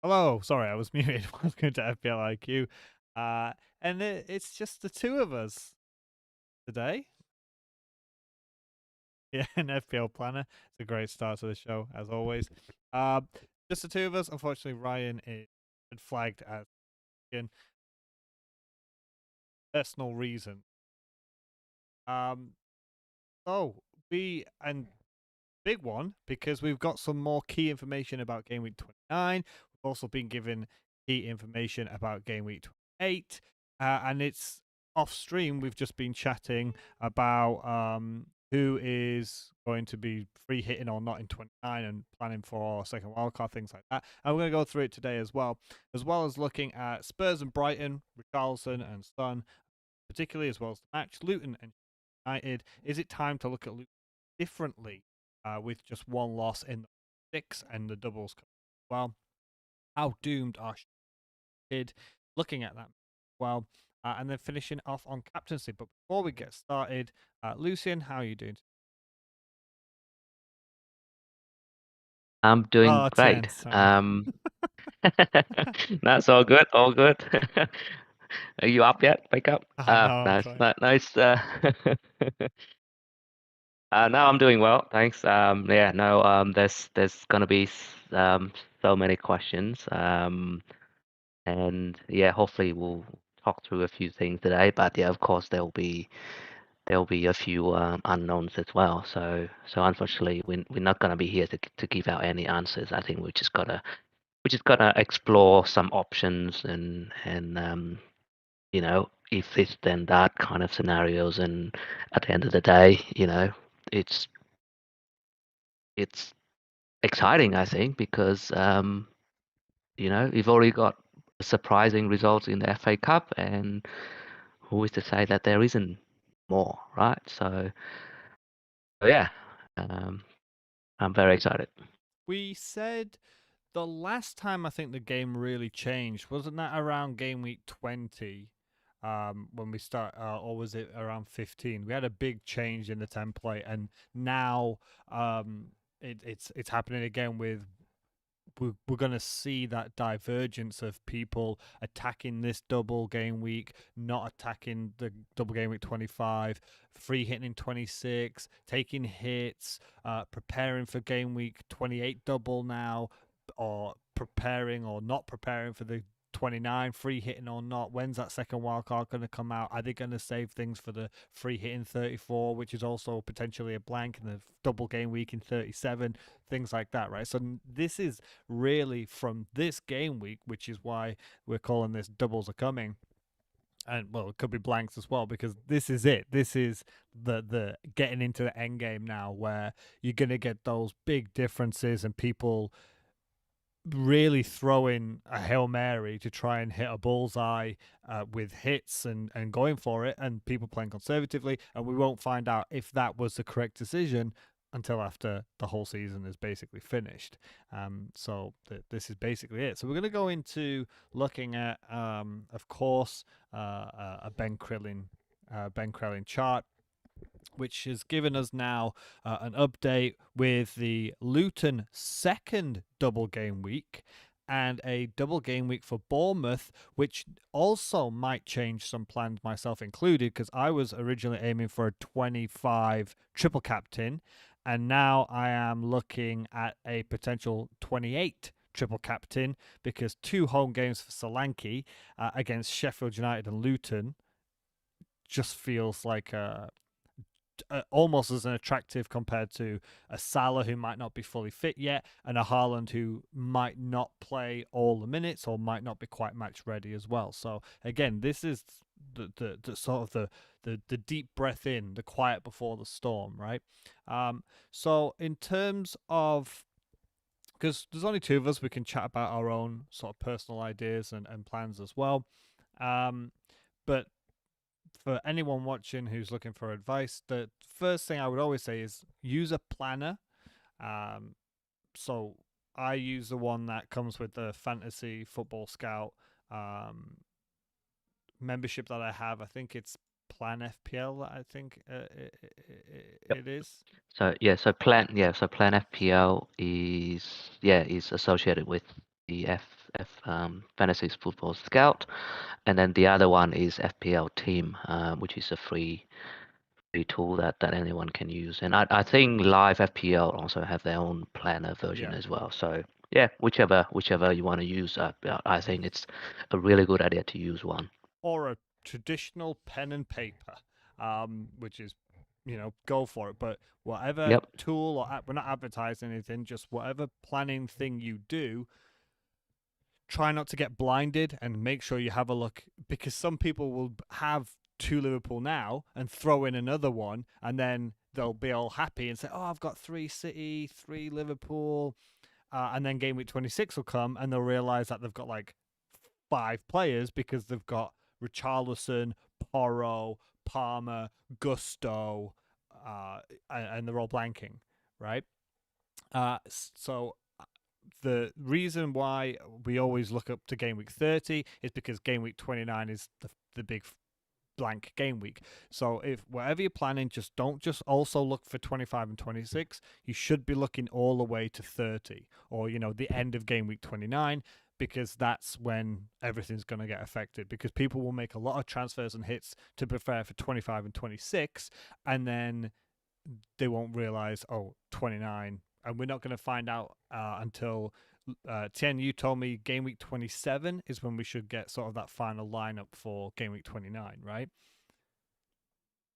Hello, sorry, I was muted. Welcome to FPLIQ. And it's just the two of us today. Yeah, an FPL planner. It's a great start to the show, as always. Uh, just the two of us. Unfortunately, Ryan is flagged as in personal reason. Um, so and big one because we've got some more key information about Game Week 29. We've also been given key information about Game Week 28, and it's off stream. We've just been chatting about who is going to be free hitting or not in 29 and planning for second wildcard, things like that. And we're going to go through it today as well as looking at Spurs and Brighton, Richarlison and Son, particularly, as well as the match, Luton and United. Is it time to look at Luton differently with just one loss in the six and the doubles? Well, how doomed are United? Looking at that, well, and then finishing off on captaincy. But before we get started, Lucian, how are you doing? I'm doing Oh, great. 10, sorry. That's all good, all good. Are you up yet? Wake up. No, I'm Nice, trying. nice. No, I'm doing well, thanks. Yeah, no, there's gonna be so many questions. And yeah, hopefully we'll talk through a few things today. But yeah, of course there'll be a few unknowns as well. So unfortunately, we're not gonna be here to give out any answers. I think we just gotta explore some options and if this then that kind of scenarios, and at the end of the day, it's it's exciting, I think, because we've already got surprising results in the FA Cup, and who is to say that there isn't more, right? So yeah, um, I'm very excited. We said the last time I think the game really changed, wasn't that around game week 20? When we start, or was it around 15? We had a big change in the template, and now it's happening again with. We're going to see that divergence of people attacking this double game week, not attacking the double game week 25, free hitting in 26, taking hits, preparing for game week 28 double now, or preparing or not preparing for the 29 free hitting or not. When's that second wildcard going to come out? Are they going to save things for the free hitting 34, which is also potentially a blank, in the double game week in 37? Things like that, right? So this is really from this game week, which is why we're calling this doubles are coming. And well, it could be blanks as well, because this is it. This is the getting into the end game now, where you're gonna get those big differences and people really throwing a Hail Mary to try and hit a bullseye with hits and going for it, and people playing conservatively. And we won't find out if that was the correct decision until after the whole season is basically finished. This is basically it. So we're going to go into looking at, of course, a Ben Krellin chart, which has given us now an update with the Luton second double game week and a double game week for Bournemouth, which also might change some plans, myself included, because I was originally aiming for a 25 triple captain, and now I am looking at a potential 28 triple captain, because two home games for Solanke against Sheffield United and Luton just feels like almost as an attractive compared to a Salah who might not be fully fit yet, and a Haaland who might not play all the minutes or might not be quite match ready as well. So again, this is the sort of the deep breath in, the quiet before the storm, right? So in terms of, because there's only two of us, we can chat about our own sort of personal ideas and plans as well. But for anyone watching who's looking for advice, the first thing I would always say is use a planner. Um, so I use the one that comes with the Fantasy Football Scout um, membership that I have. I think it's Plan FPL. I think Yep. it is. So Plan FPL is associated with the Fantasy Football Scout, and then the other one is FPL Team, which is a free tool that anyone can use. And I think Live FPL also have their own planner version Yeah. as well. So yeah, whichever you want to use, I think it's a really good idea to use one. Or a traditional pen and paper, which is, go for it. But whatever Yep. tool or app, we're not advertising anything, just whatever planning thing you do, try not to get blinded and make sure you have a look, because some people will have two Liverpool now and throw in another one, and then they'll be all happy and say, "Oh, I've got 3 City, 3 Liverpool," and then game week 26 will come and they'll realize that they've got like 5 players because they've got Richarlison, Porro, Palmer, Gusto, and they're all blanking, right? So the reason why we always look up to game week 30 is because game week 29 is the big blank game week. So if whatever you're planning, don't just also look for 25 and 26. You should be looking all the way to 30, or the end of game week 29, because that's when everything's going to get affected, because people will make a lot of transfers and hits to prepare for 25 and 26, and then they won't realize, 29, and we're not going to find out until Tien, you told me game week 27 is when we should get sort of that final lineup for game week 29, right?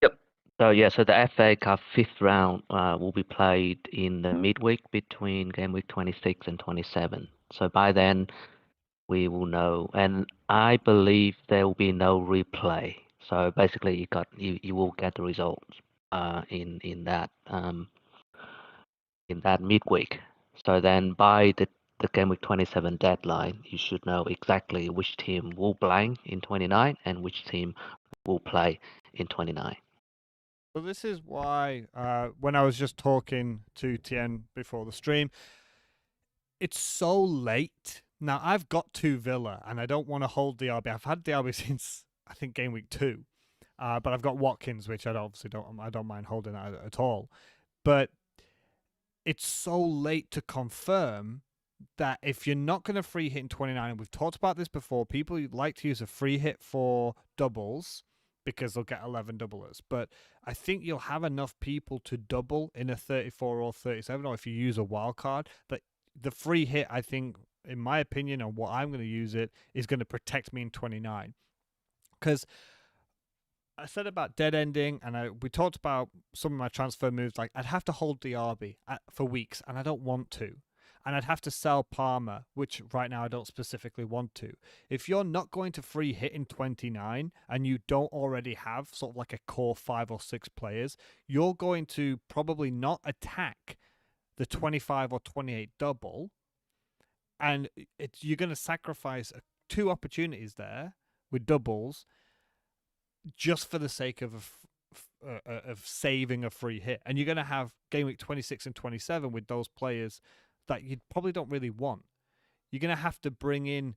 Yep. So yeah, so the FA Cup fifth round will be played in the midweek between game week 26 and 27. So by then we will know, and I believe there will be no replay. So basically, you will get the results in that midweek. So then by the game week 27 deadline, you should know exactly which team will blank in 29 and which team will play in 29. So this is why when I was just talking to Tien before the stream, it's so late. Now I've got 2 Villa and I don't want to hold the RB. I've had the RB since I think game week 2. But I've got Watkins, which I don't mind holding that at all. But it's so late to confirm that if you're not going to free hit in 29, and we've talked about this before, people like to use a free hit for doubles because they'll get 11 doublers. But I think you'll have enough people to double in a 34 or 37, or if you use a wild card, that the free hit, I think, in my opinion, on what I'm going to use it, is going to protect me in 29. Because I said about dead ending, and we talked about some of my transfer moves. Like I'd have to hold the RB for weeks, and I don't want to. And I'd have to sell Palmer, which right now I don't specifically want to. If you're not going to free hit in 29 and you don't already have sort of like a core 5 or 6 players, you're going to probably not attack the 25 or 28 double, and you're going to sacrifice 2 opportunities there with doubles just for the sake of saving a free hit. And you're going to have game week 26 and 27 with those players that you probably don't really want. You're going to have to bring in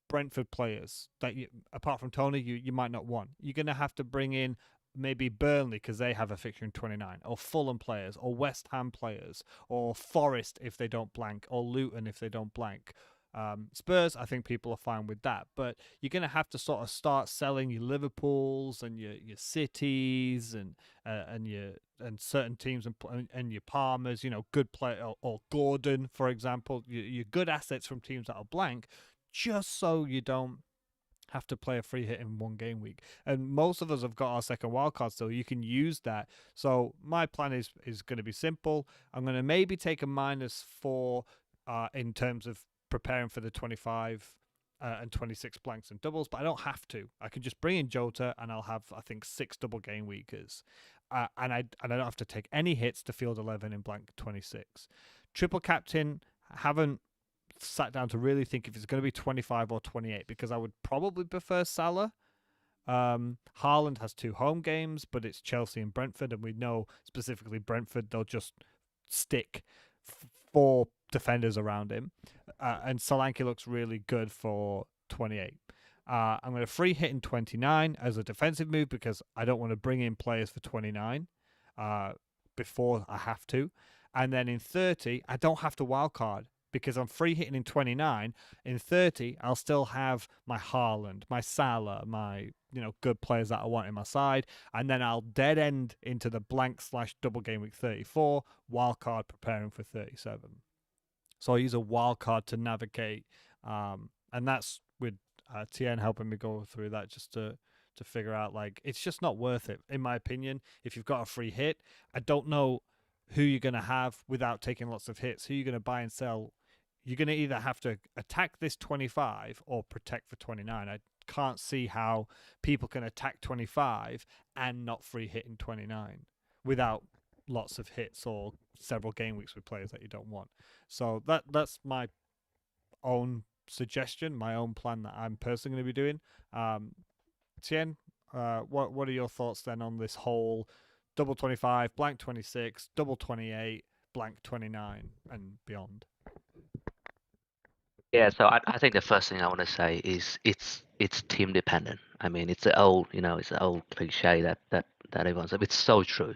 Brentford players that apart from Tony, you might not want. You're going to have to bring in maybe Burnley because they have a fixture in 29, or Fulham players, or West Ham players, or Forest if they don't blank, or Luton if they don't blank. Spurs, I think people are fine with that, but you're going to have to sort of start selling your Liverpools and your Cities and certain teams and your Palmers, good play, or Gordon, for example, your good assets from teams that are blank, just so you don't have to play a free hit in one game week. And most of us have got our second wildcard, so you can use that. So my plan is going to be simple. I'm going to maybe take a -4 in terms of preparing for the 25 and 26 blanks and doubles, but I don't have to. I can just bring in Jota and I'll have, I think, 6 double game weekers. And I don't have to take any hits to field 11 in blank 26. Triple captain, haven't sat down to really think if it's going to be 25 or 28, because I would probably prefer Salah. Haaland has 2 home games, but it's Chelsea and Brentford, and we know specifically Brentford, they'll just stick 4 defenders around him. And Solanke looks really good for 28. I'm going to free hit in 29 as a defensive move because I don't want to bring in players for 29 before I have to. And then in 30, I don't have to wildcard. because I'm free hitting in 29. In 30, I'll still have my Haaland, my Salah, my good players that I want in my side, and then I'll dead end into the blank/double game week 34 wildcard preparing for 37. So I use a wildcard to navigate, and that's with Tien helping me go through that just to figure out, like, it's just not worth it in my opinion. If you've got a free hit, I don't know who you're going to have without taking lots of hits, who you're going to buy and sell. You're going to either have to attack this 25 or protect for 29. I can't see how people can attack 25 and not free hit in 29 without lots of hits or several game weeks with players that you don't want. So that's my own suggestion, my own plan that I'm personally going to be doing. Tien, what are your thoughts then on this whole double 25, blank 26, double 28, blank 29, and beyond? Yeah, so I think the first thing I want to say is it's team dependent. I mean, it's an old cliche that everyone says. It's so true.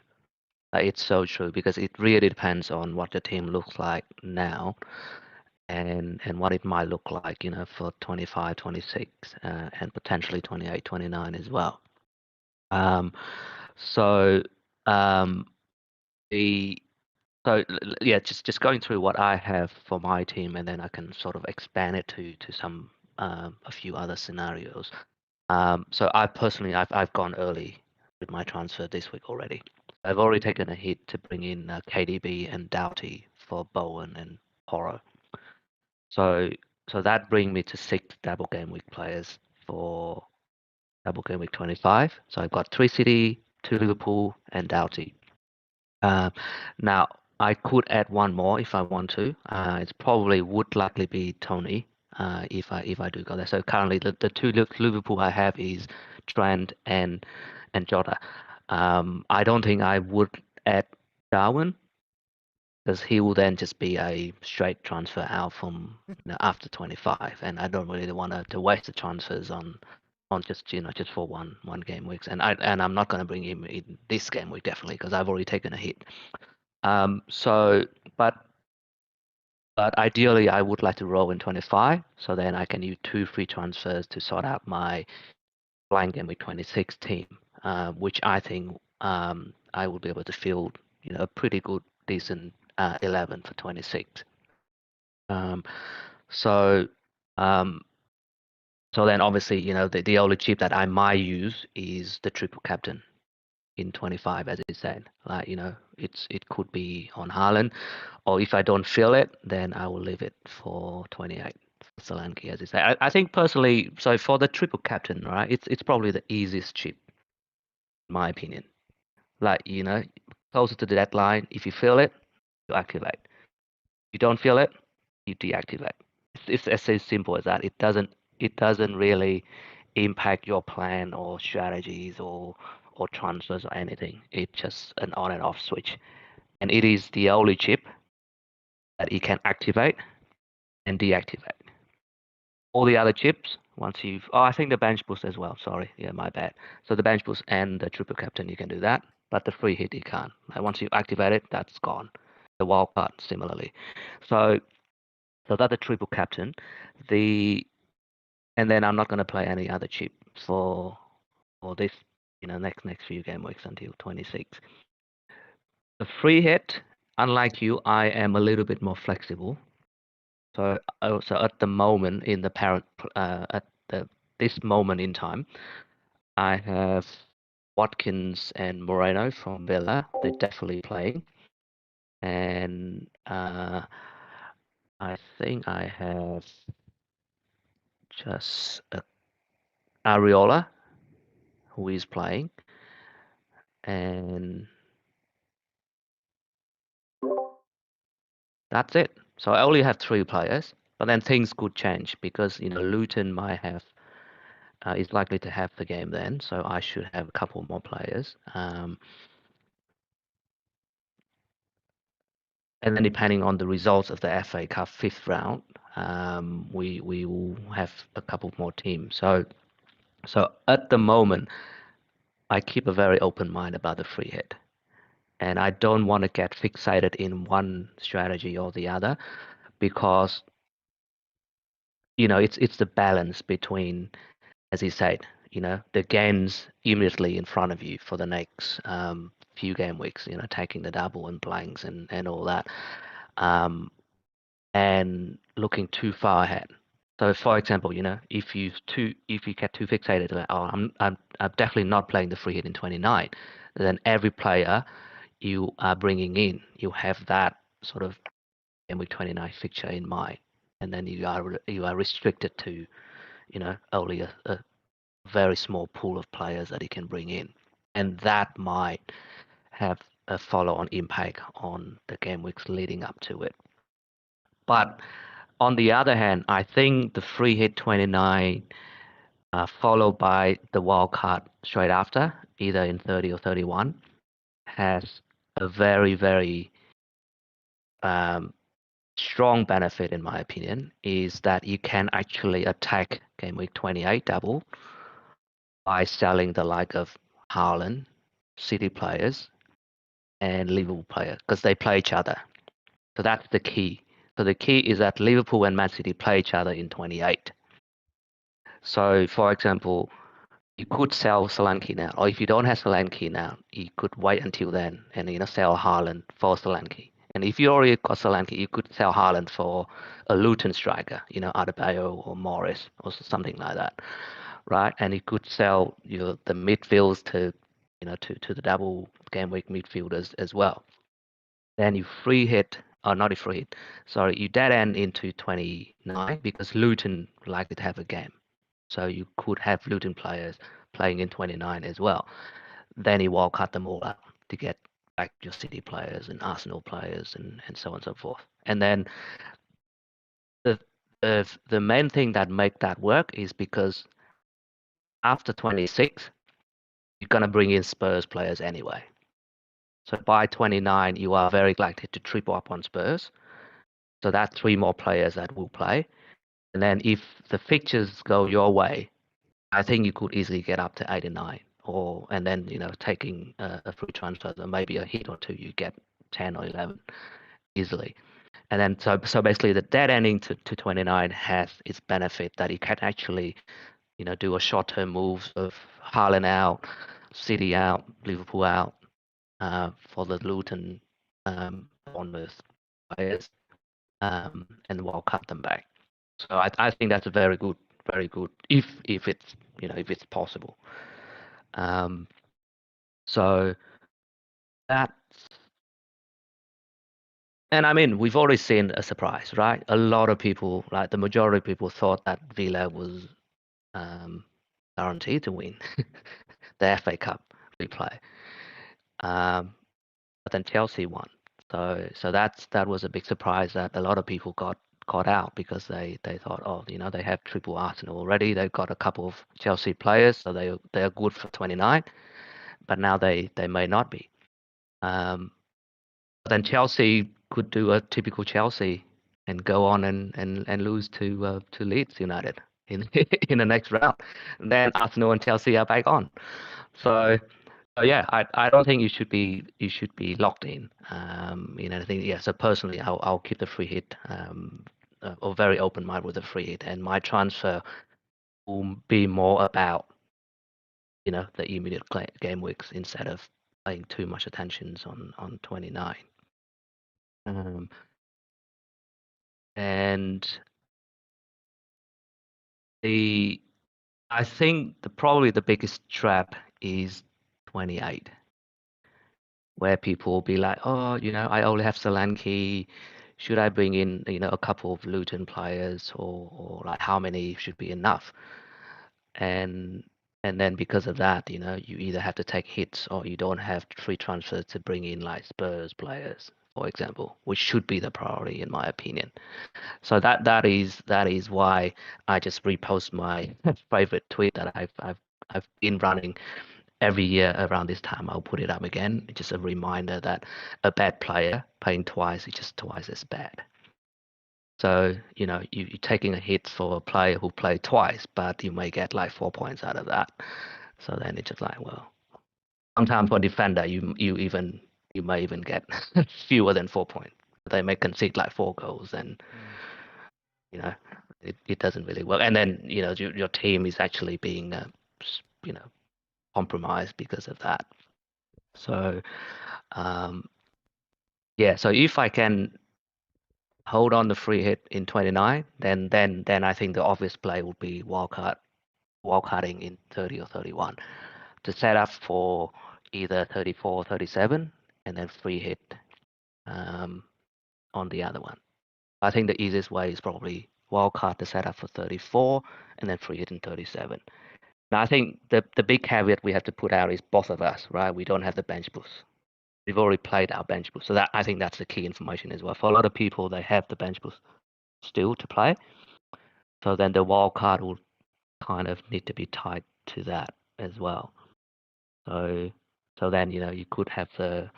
It's so true because it really depends on what the team looks like now and what it might look like, for 25, 26, and potentially 28, 29 as well. So the yeah, just going through what I have for my team, and then I can sort of expand it to some a few other scenarios. So I've gone early with my transfer this week already. I've already taken a hit to bring in KDB and Doughty for Bowen and Porro. So that brings me to 6 double game week players for double game week 25. So I've got 3 City, 2 Liverpool, and Doughty. Now I could add one more if I want to. It's probably would likely be Tony. If I do go there. So currently the 2 Liverpool I have is Trent and Jota. I don't think I would add Darwin because he will then just be a straight transfer out from after 25, and I don't really want to waste the transfers on just just for one game weeks, and I'm not going to bring him in this game week definitely because I've already taken a hit. So but ideally I would like to roll in 25, so then I can use 2 free transfers to sort out my blank game week 26 team, which I think I will be able to field a pretty good decent 11 for 26. So then obviously the only chip that I might use is the triple captain in 25, as it said. Like it could be on Haaland, or if I don't feel it, then I will leave it for 28 for Solanke, as it said. I think personally, so for the triple captain, right, it's probably the easiest chip, in my opinion. Like closer to the deadline, if you feel it, you activate. You don't feel it, you deactivate. It's as simple as that. It doesn't really impact your plan or strategies or transfers or anything. It's just an on and off switch, and it is the only chip that it can activate and deactivate. All the other chips, once I think the bench boost as well. Sorry, yeah, my bad. So the bench boost and the triple captain, you can do that, but the free hit you can't. Like once you activate it, that's gone. The wild card similarly. So that's the triple captain. And then I'm not going to play any other chip for this next few game weeks until 26. The free hit, unlike you, I am a little bit more flexible. So at the moment in the this moment in time, I have Watkins and Moreno from Villa. They're definitely playing, and I think I have just Areola, who is playing, and that's it. So I only have 3 players, but then things could change because Luton might have is likely to have the game then, so I should have a couple more players. And then depending on the results of the FA Cup 5th round, we will have a couple more teams. So at the moment, I keep a very open mind about the free hit, and I don't want to get fixated in one strategy or the other. because it's the balance between, as he said, the games immediately in front of you for the next few game weeks, taking the double and blanks and all that, and looking too far ahead. So, for example, if you get too fixated, like, oh, I'm definitely not playing the free hit in 29, then every player you are bringing in, you have that sort of game week 29 fixture in mind, and then you are restricted to only a very small pool of players that he can bring in, and that might have a follow-on impact on the game weeks leading up to it. But on the other hand, I think the free hit 29, followed by the wild card straight after, either in 30 or 31, has a very, very strong benefit, in my opinion, is that you can actually attack game week 28 double by selling the like of Haaland, City players, and Liverpool players, because they play each other. So that's the key. So the key is that Liverpool and Man City play each other in 28. So, for example, you could sell Solanke now, or if you don't have Solanke now, you could wait until then and sell Haaland for Solanke. And if you already got Solanke, you could sell Haaland for a Luton striker, Adebayo or Morris or something like that, right? And you could sell the midfields to the double game week midfielders as well. Then you free hit, or not a free hit, sorry, you dead end into 29 because Luton likely to have a game. So you could have Luton players playing in 29 as well. Then you wild cut them all out to get back your City players and Arsenal players and so on and so forth. And then the the main thing that make that work is because after 26, you're gonna bring in Spurs players anyway. So by 29, you are very likely to triple up on Spurs. So that's 3 more players that will play. And then if the fixtures go your way, I think you could easily get up to 89, and then taking a free transfer, or maybe a hit or two, you get 10 or 11 easily. And then so basically the dead ending to 29 has its benefit that you can actually do a short-term move of Haaland out, City out, Liverpool out, for the Luton, Bournemouth players, and we'll cut them back. So I think that's a very good if it's possible. So that's, and I mean, we've already seen a surprise, right? A lot of people, like the majority of people, thought that Villa was guaranteed to win the FA Cup replay. But then Chelsea won. So that was a big surprise that a lot of people got caught out because they thought, oh, they have triple Arsenal already. They've got a couple of Chelsea players, so they're good for 29. But now they may not be. But then Chelsea could do a typical Chelsea and go on and lose to Leeds United in in the next round. And then Arsenal and Chelsea are back on. So yeah, I don't think you should be locked in. I think, yeah. So personally, I'll keep the free hit, or very open mind with the free hit, and my transfer will be more about the immediate game weeks instead of paying too much attention on 29. And I think probably the biggest trap is 28. Where people will be like, oh, I only have Solanke. Should I bring in, a couple of Luton players, or like how many should be enough? And then because of that, you either have to take hits or you don't have free transfers to bring in like Spurs players, for example, which should be the priority in my opinion. So that is why I just repost my favorite tweet that I've been running every year around this time. I'll put it up again. Just a reminder that a bad player playing twice is just twice as bad. So you're taking a hit for a player who played twice, but you may get like 4 points out of that. So then it's just like, well, sometimes for defender you may even get fewer than 4 points. they may concede like 4 goals, and you know it doesn't really work. And then your team is actually being you know compromised because of that. So yeah, so if I can hold on the free hit in 29, then I think the obvious play would be wildcarding in 30 or 31 to set up for either 34 or 37, and then free hit on the other one. I think the easiest way is probably wildcard to set up for 34 and then free hit in 37. Now, I think the big caveat we have to put out is both of us, right? We don't have the bench boost. We've already played our bench boost. So that I think that's the key information as well. For a lot of people, they have the bench boost still to play. So then the wild card will kind of need to be tied to that as well. So then you could have the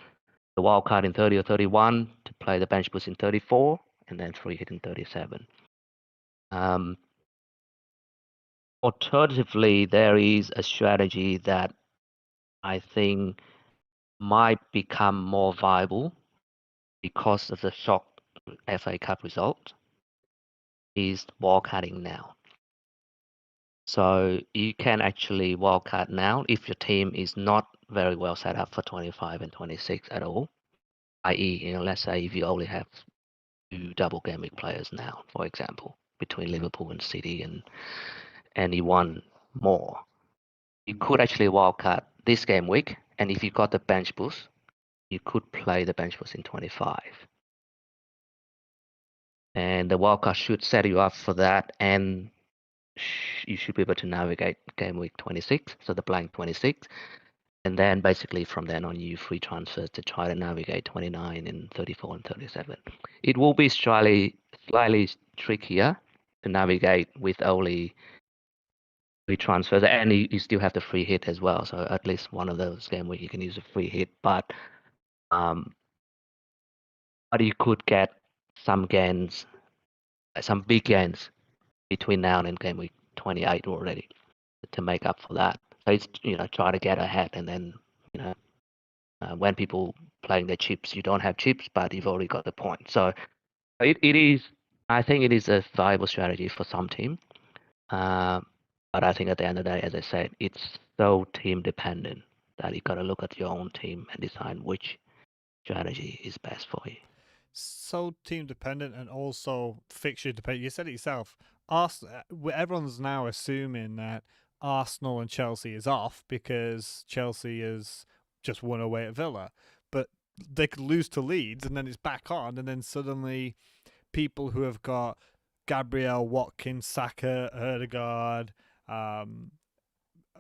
wild card in 30 or 31 to play the bench boost in 34 and then free hit in 37. Alternatively, there is a strategy that I think might become more viable because of the shock FA Cup result is wildcarding now. So you can actually wildcard now if your team is not very well set up for 25 and 26 at all. I.e., let's say if you only have 2 double game week players now, for example, between Liverpool and City and anyone more, you could actually wildcard this game week, and if you got the bench boost, you could play the bench boost in 25. And the wildcard should set you up for that, and you should be able to navigate game week 26, so the blank 26. And then basically from then on, you free transfers to try to navigate 29 and 34 and 37. It will be slightly trickier to navigate with only free transfers, and you still have the free hit as well. So at least one of those games where you can use a free hit, but you could get some gains, some big gains between now and game week 28 already to make up for that. So it's try to get ahead, and then when people playing their chips, you don't have chips, but you've already got the point. So it is. I think it is a viable strategy for some team. But I think at the end of the day, as I said, it's so team dependent that you got to look at your own team and decide which strategy is best for you. So team dependent and also fixture dependent. You said it yourself. Everyone's now assuming that Arsenal and Chelsea is off because Chelsea has just won away at Villa, but they could lose to Leeds and then it's back on, and then suddenly people who have got Gabriel, Watkins, Saka, Erdegaard,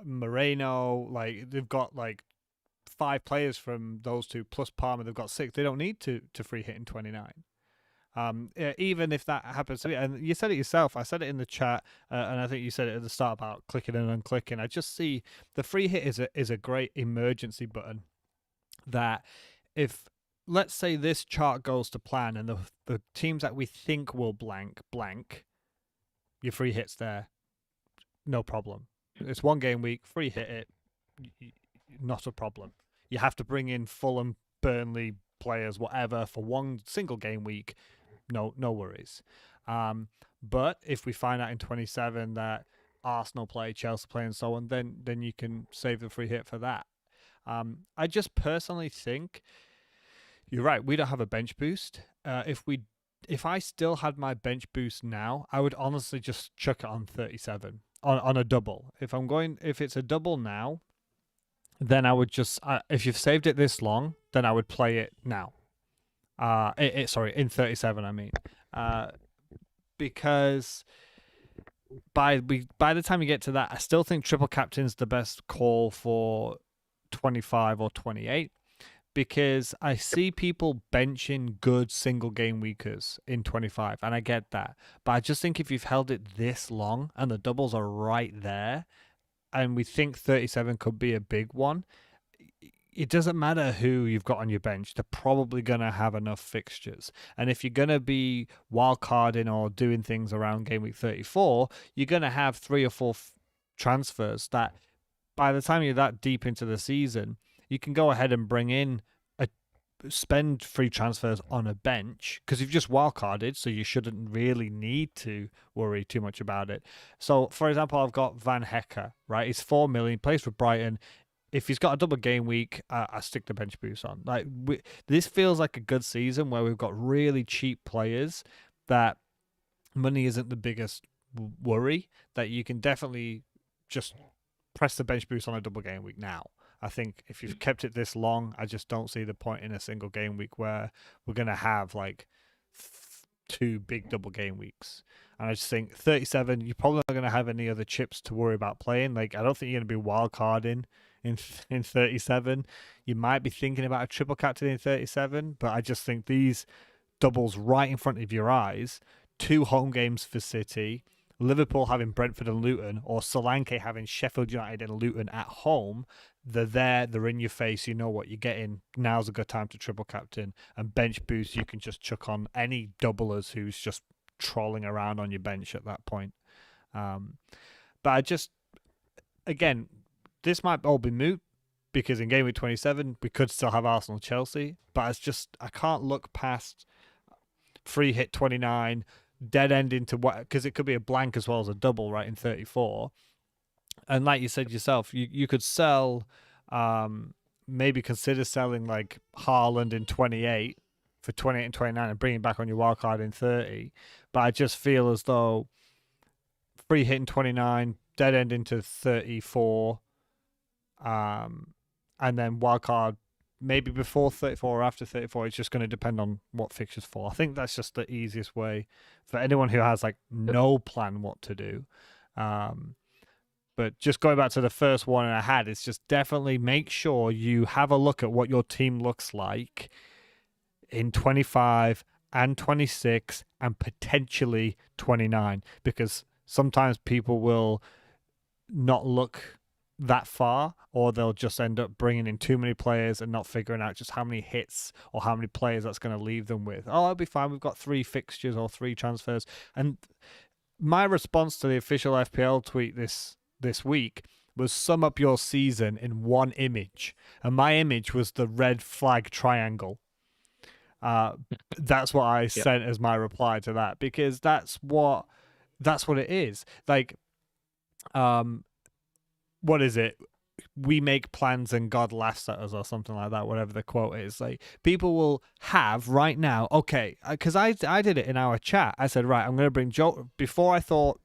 Moreno, like they've got like 5 players from those two plus Palmer. They've got 6. They don't need to free hit in 29. Even if that happens to be, and you said it yourself, I said it in the chat, and I think you said it at the start about clicking and unclicking. I just see the free hit is a great emergency button that if, let's say this chart goes to plan and the teams that we think will blank, your free hit's there, no problem. It's 1 game week, free hit it, not a problem. You have to bring in Fulham, Burnley players, whatever, for 1 single game week. No worries. But if we find out in 27 that Arsenal play, Chelsea play, and so on, then you can save the free hit for that. I just personally think you're right. We don't have a bench boost. If I still had my bench boost now, I would honestly just chuck it on 37 on a double. If it's a double now, then I would just if you've saved it this long, then I would play it now. In 37, I mean, because by the time you get to that, I still think triple captain's the best call for 25 or 28, because I see people benching good single game weekers in 25, and I get that, but I just think if you've held it this long and the doubles are right there, and we think 37 could be a big one, it doesn't matter who you've got on your bench. They're probably going to have enough fixtures. And if you're going to be wildcarding or doing things around game week 34, you're going to have 3 or 4 transfers that by the time you're that deep into the season, you can go ahead and bring in spend free transfers on a bench because you've just wildcarded, so you shouldn't really need to worry too much about it. So, for example, I've got Van Hecker, right? He's 4 million, plays for Brighton. If he's got a double game week, I stick the bench boost on. Like this feels like a good season where we've got really cheap players that money isn't the biggest worry. That you can definitely just press the bench boost on a double game week now. I think if you've kept it this long, I just don't see the point in a single game week where we're going to have like 2 big double game weeks. And I just think 37, you're probably not going to have any other chips to worry about playing. Like, I don't think you're going to be wild carding in 37. You might be thinking about a triple captain in 37, but I just think these doubles right in front of your eyes, 2 home games for City, Liverpool having Brentford and Luton, or Solanke having Sheffield United and Luton at home, they're there, they're in your face, you know what you're getting. Now's a good time to triple captain. And bench boost, you can just chuck on any doublers who's just trolling around on your bench at that point. But I just, again, this might all be moot because in game week 27, we could still have Arsenal-Chelsea, but it's just, I can't look past free hit 29, dead end into what, because it could be a blank as well as a double, right, in 34. And like you said yourself, you could sell, maybe consider selling like Haaland in 28 for 28 and 29 and bringing back on your wild card in 30. But I just feel as though free hit in 29, dead end into 34, and then wild card maybe before 34 or after 34. It's just going to depend on what fixtures fall. I think that's just the easiest way for anyone who has like no plan what to do. But just going back to the first one I had, it's just definitely make sure you have a look at what your team looks like in 25 and 26 and potentially 29, because sometimes people will not look that far, or they'll just end up bringing in too many players and not figuring out just how many hits or how many players that's going to leave them with. Oh, it'll be fine. We've got 3 fixtures or 3 transfers. And my response to the official FPL tweet this week was sum up your season in one image. And my image was the red flag triangle. That's what I sent as my reply to that, because that's what it is. Like, what is it? We make plans and God laughs at us, or something like that, whatever the quote is. Like, people will have right now, okay, because I did it in our chat. I said, right, I'm going to bring Joe. Before I thought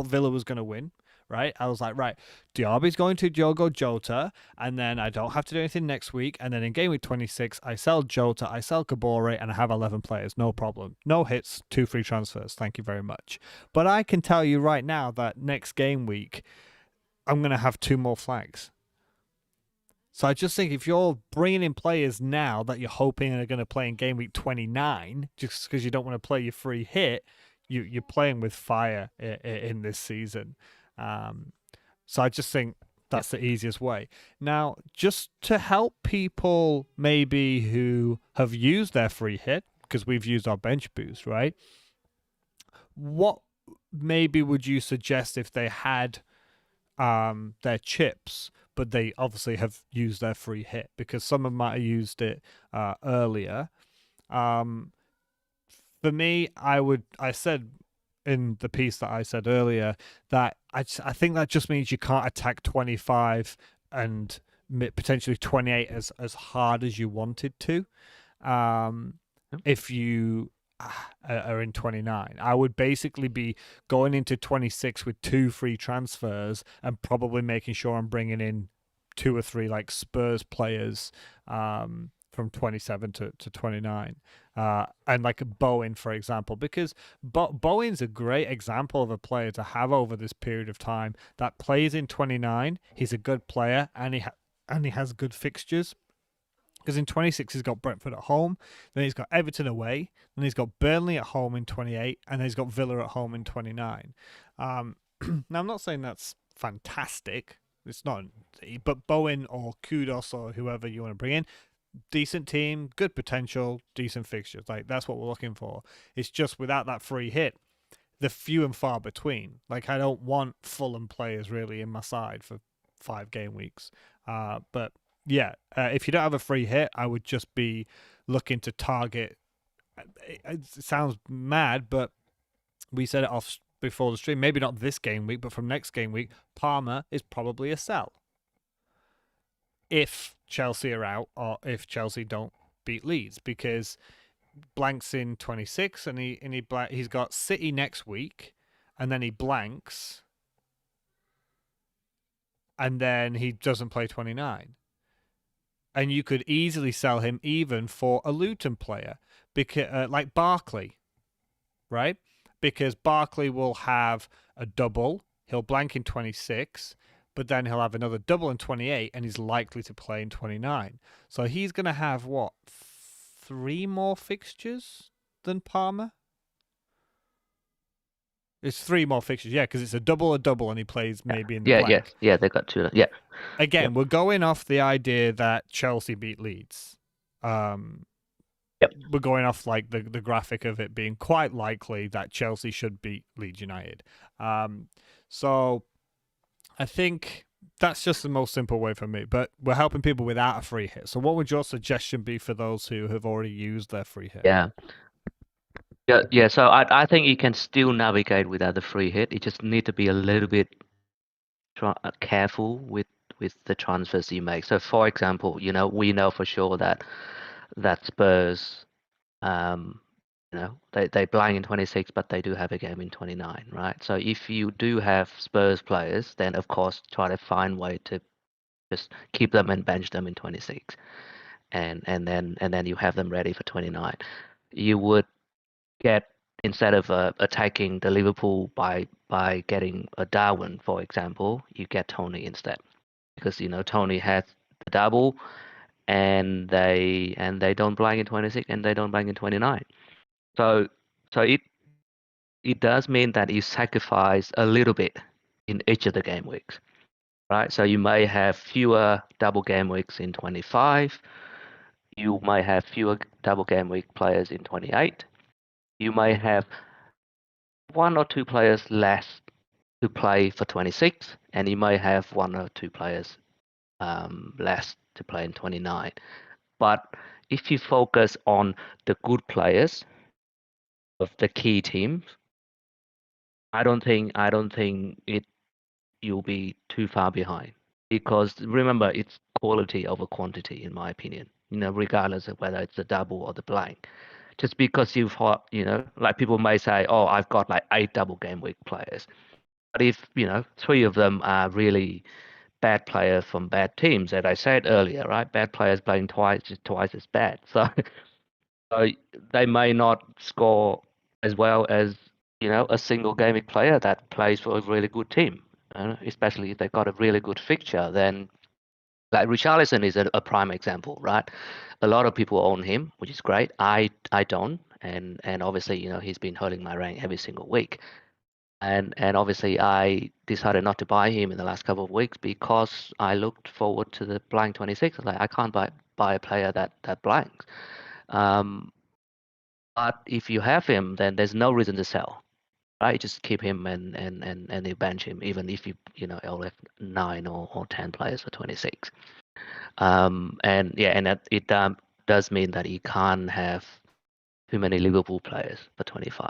Villa was going to win, right? I was like, right, Diaby's going to Diogo Jota, and then I don't have to do anything next week. And then in game week 26, I sell Jota, I sell Kabore, and I have 11 players. No problem. No hits, 2 free transfers. Thank you very much. But I can tell you right now that next game week, I'm going to have 2 more flags. So I just think if you're bringing in players now that you're hoping are going to play in game week 29, just because you don't want to play your free hit, you're playing with fire in this season. So I just think that's the easiest way. Now, just to help people maybe who have used their free hit, because we've used our bench boost, right? What maybe would you suggest if they had their chips, but they obviously have used their free hit, because some of them might have used it earlier? For me, I said in the piece that I said earlier that I think that just means you can't attack 25 and potentially 28 as hard as you wanted to. If you are in 29, I would basically be going into 26 with 2 free transfers and probably making sure I'm bringing in 2 or 3 like Spurs players from 27 to 29, and like Bowen, for example, because Bowen's a great example of a player to have over this period of time that plays in 29. He's a good player, and he has good fixtures. Because in 26, he's got Brentford at home, then he's got Everton away, then he's got Burnley at home in 28, and then he's got Villa at home in 29. Now, I'm not saying that's fantastic. It's not. But Bowen or Kudos or whoever you want to bring in, decent team, good potential, decent fixtures. Like, that's what we're looking for. It's just without that free hit, the few and far between. Like, I don't want Fulham players really in my side for 5 game weeks. But Yeah, if you don't have a free hit, I would just be looking to target. It sounds mad, but we said it off before the stream. Maybe not this game week, but from next game week, Palmer is probably a sell if Chelsea are out or if Chelsea don't beat Leeds, because blanks in 26 and he's got City next week, and then he blanks, and then he doesn't play 29. And you could easily sell him even for a Luton player, because like Barkley, right? Because Barkley will have a double, he'll blank in 26, but then he'll have another double in 28, and he's likely to play in 29. So he's going to have what, 3 more fixtures than Palmer? It's 3 more fixtures, yeah, because it's a double, and he plays maybe in the Yeah, blank. yeah, they got 2. Yeah. Again, Yep. we're going off the idea that Chelsea beat Leeds. Yep. We're going off like the graphic of it being quite likely that Chelsea should beat Leeds United. So I think that's just the most simple way for me. But we're helping people without a free hit. So what would your suggestion be for those who have already used their free hit? Yeah. Yeah. So I think you can still navigate without the free hit. You just need to be a little bit careful with the transfers you make. So for example, we know for sure that Spurs, they blank in 26, but they do have a game in 29, right? So if you do have Spurs players, then of course try to find way to just keep them and bench them in 26, and then you have them ready for 29. You would get, instead of attacking the Liverpool by getting a Darwin, for example, you get Tony instead, because Tony has the double, and they don't blank in 26 and they don't blank in 29. So it does mean that you sacrifice a little bit in each of the game weeks, right? So you may have fewer double game weeks in 25. You may have fewer double game week players in 28. You may have 1 or 2 players less to play for 26, and you may have 1 or 2 players less to play in 29. But if you focus on the good players of the key teams, I don't think you'll be too far behind, because remember, it's quality over quantity, in my opinion. Regardless of whether it's the double or the blank. Just because you've got, like people may say, oh, I've got like 8 double game week players, but if 3 of them are really bad players from bad teams, as I said earlier, right? Bad players playing twice is twice as bad. So they may not score as well as a single gaming player that plays for a really good team. Especially if they've got a really good fixture, then like Richarlison is a prime example, right? A lot of people own him, which is great. I don't, and obviously he's been hurting my rank every single week. And obviously I decided not to buy him in the last couple of weeks because I looked forward to the blank 26. Like, I can't buy a player that blanks. Um, but if you have him, then there's no reason to sell, right? Just keep him and you bench him, even if you only have 9 or 10 players for 26. And yeah, and it does mean that you can't have too many Liverpool players for 25,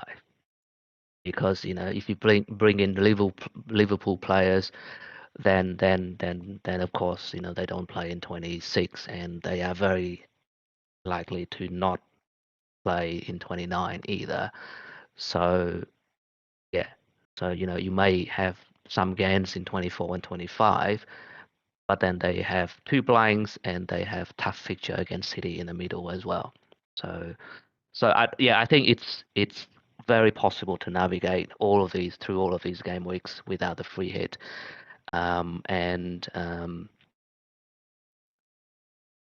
because if you bring in Liverpool players, then of course they don't play in 26, and they are very likely to not play in 29 either. So yeah, so you may have some gains in 24 and 25, but then they have 2 blanks and they have tough fixture against City in the middle as well. So I think it's very possible to navigate through all of these game weeks without the free hit.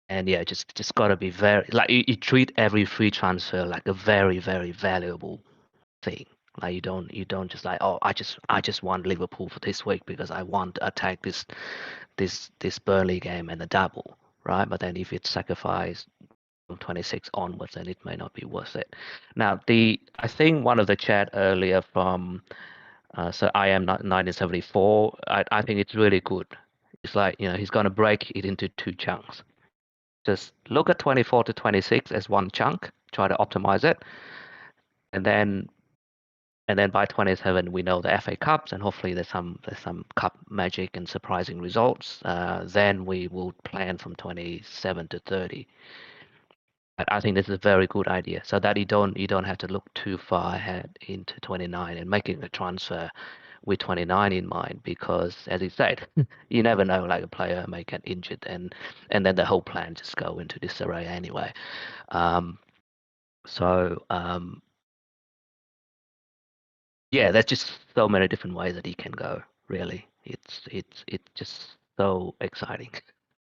And yeah, just gotta be very, like, you treat every free transfer like a very, very valuable thing. Like, you don't just like, oh, I just want Liverpool for this week because I want to attack this Burnley game and a double, right? But then if it's sacrificed from 26 onwards, then it may not be worth it. Now, I think one of the chat earlier from so I am not 1974. I think it's really good. It's like, he's going to break it into 2 chunks. Just look at 24 to 26 as one chunk, try to optimize it, and then by 27 we know the FA Cups, and hopefully there's some cup magic and surprising results. Then we will plan from 27 to 30. I think this is a very good idea, so that you don't have to look too far ahead into 29 and making a transfer with 29 in mind, because as you said, you never know, like a player may get injured, and then the whole plan just go into disarray anyway. Um, yeah, there's just so many different ways that he can go. Really, it's just so exciting,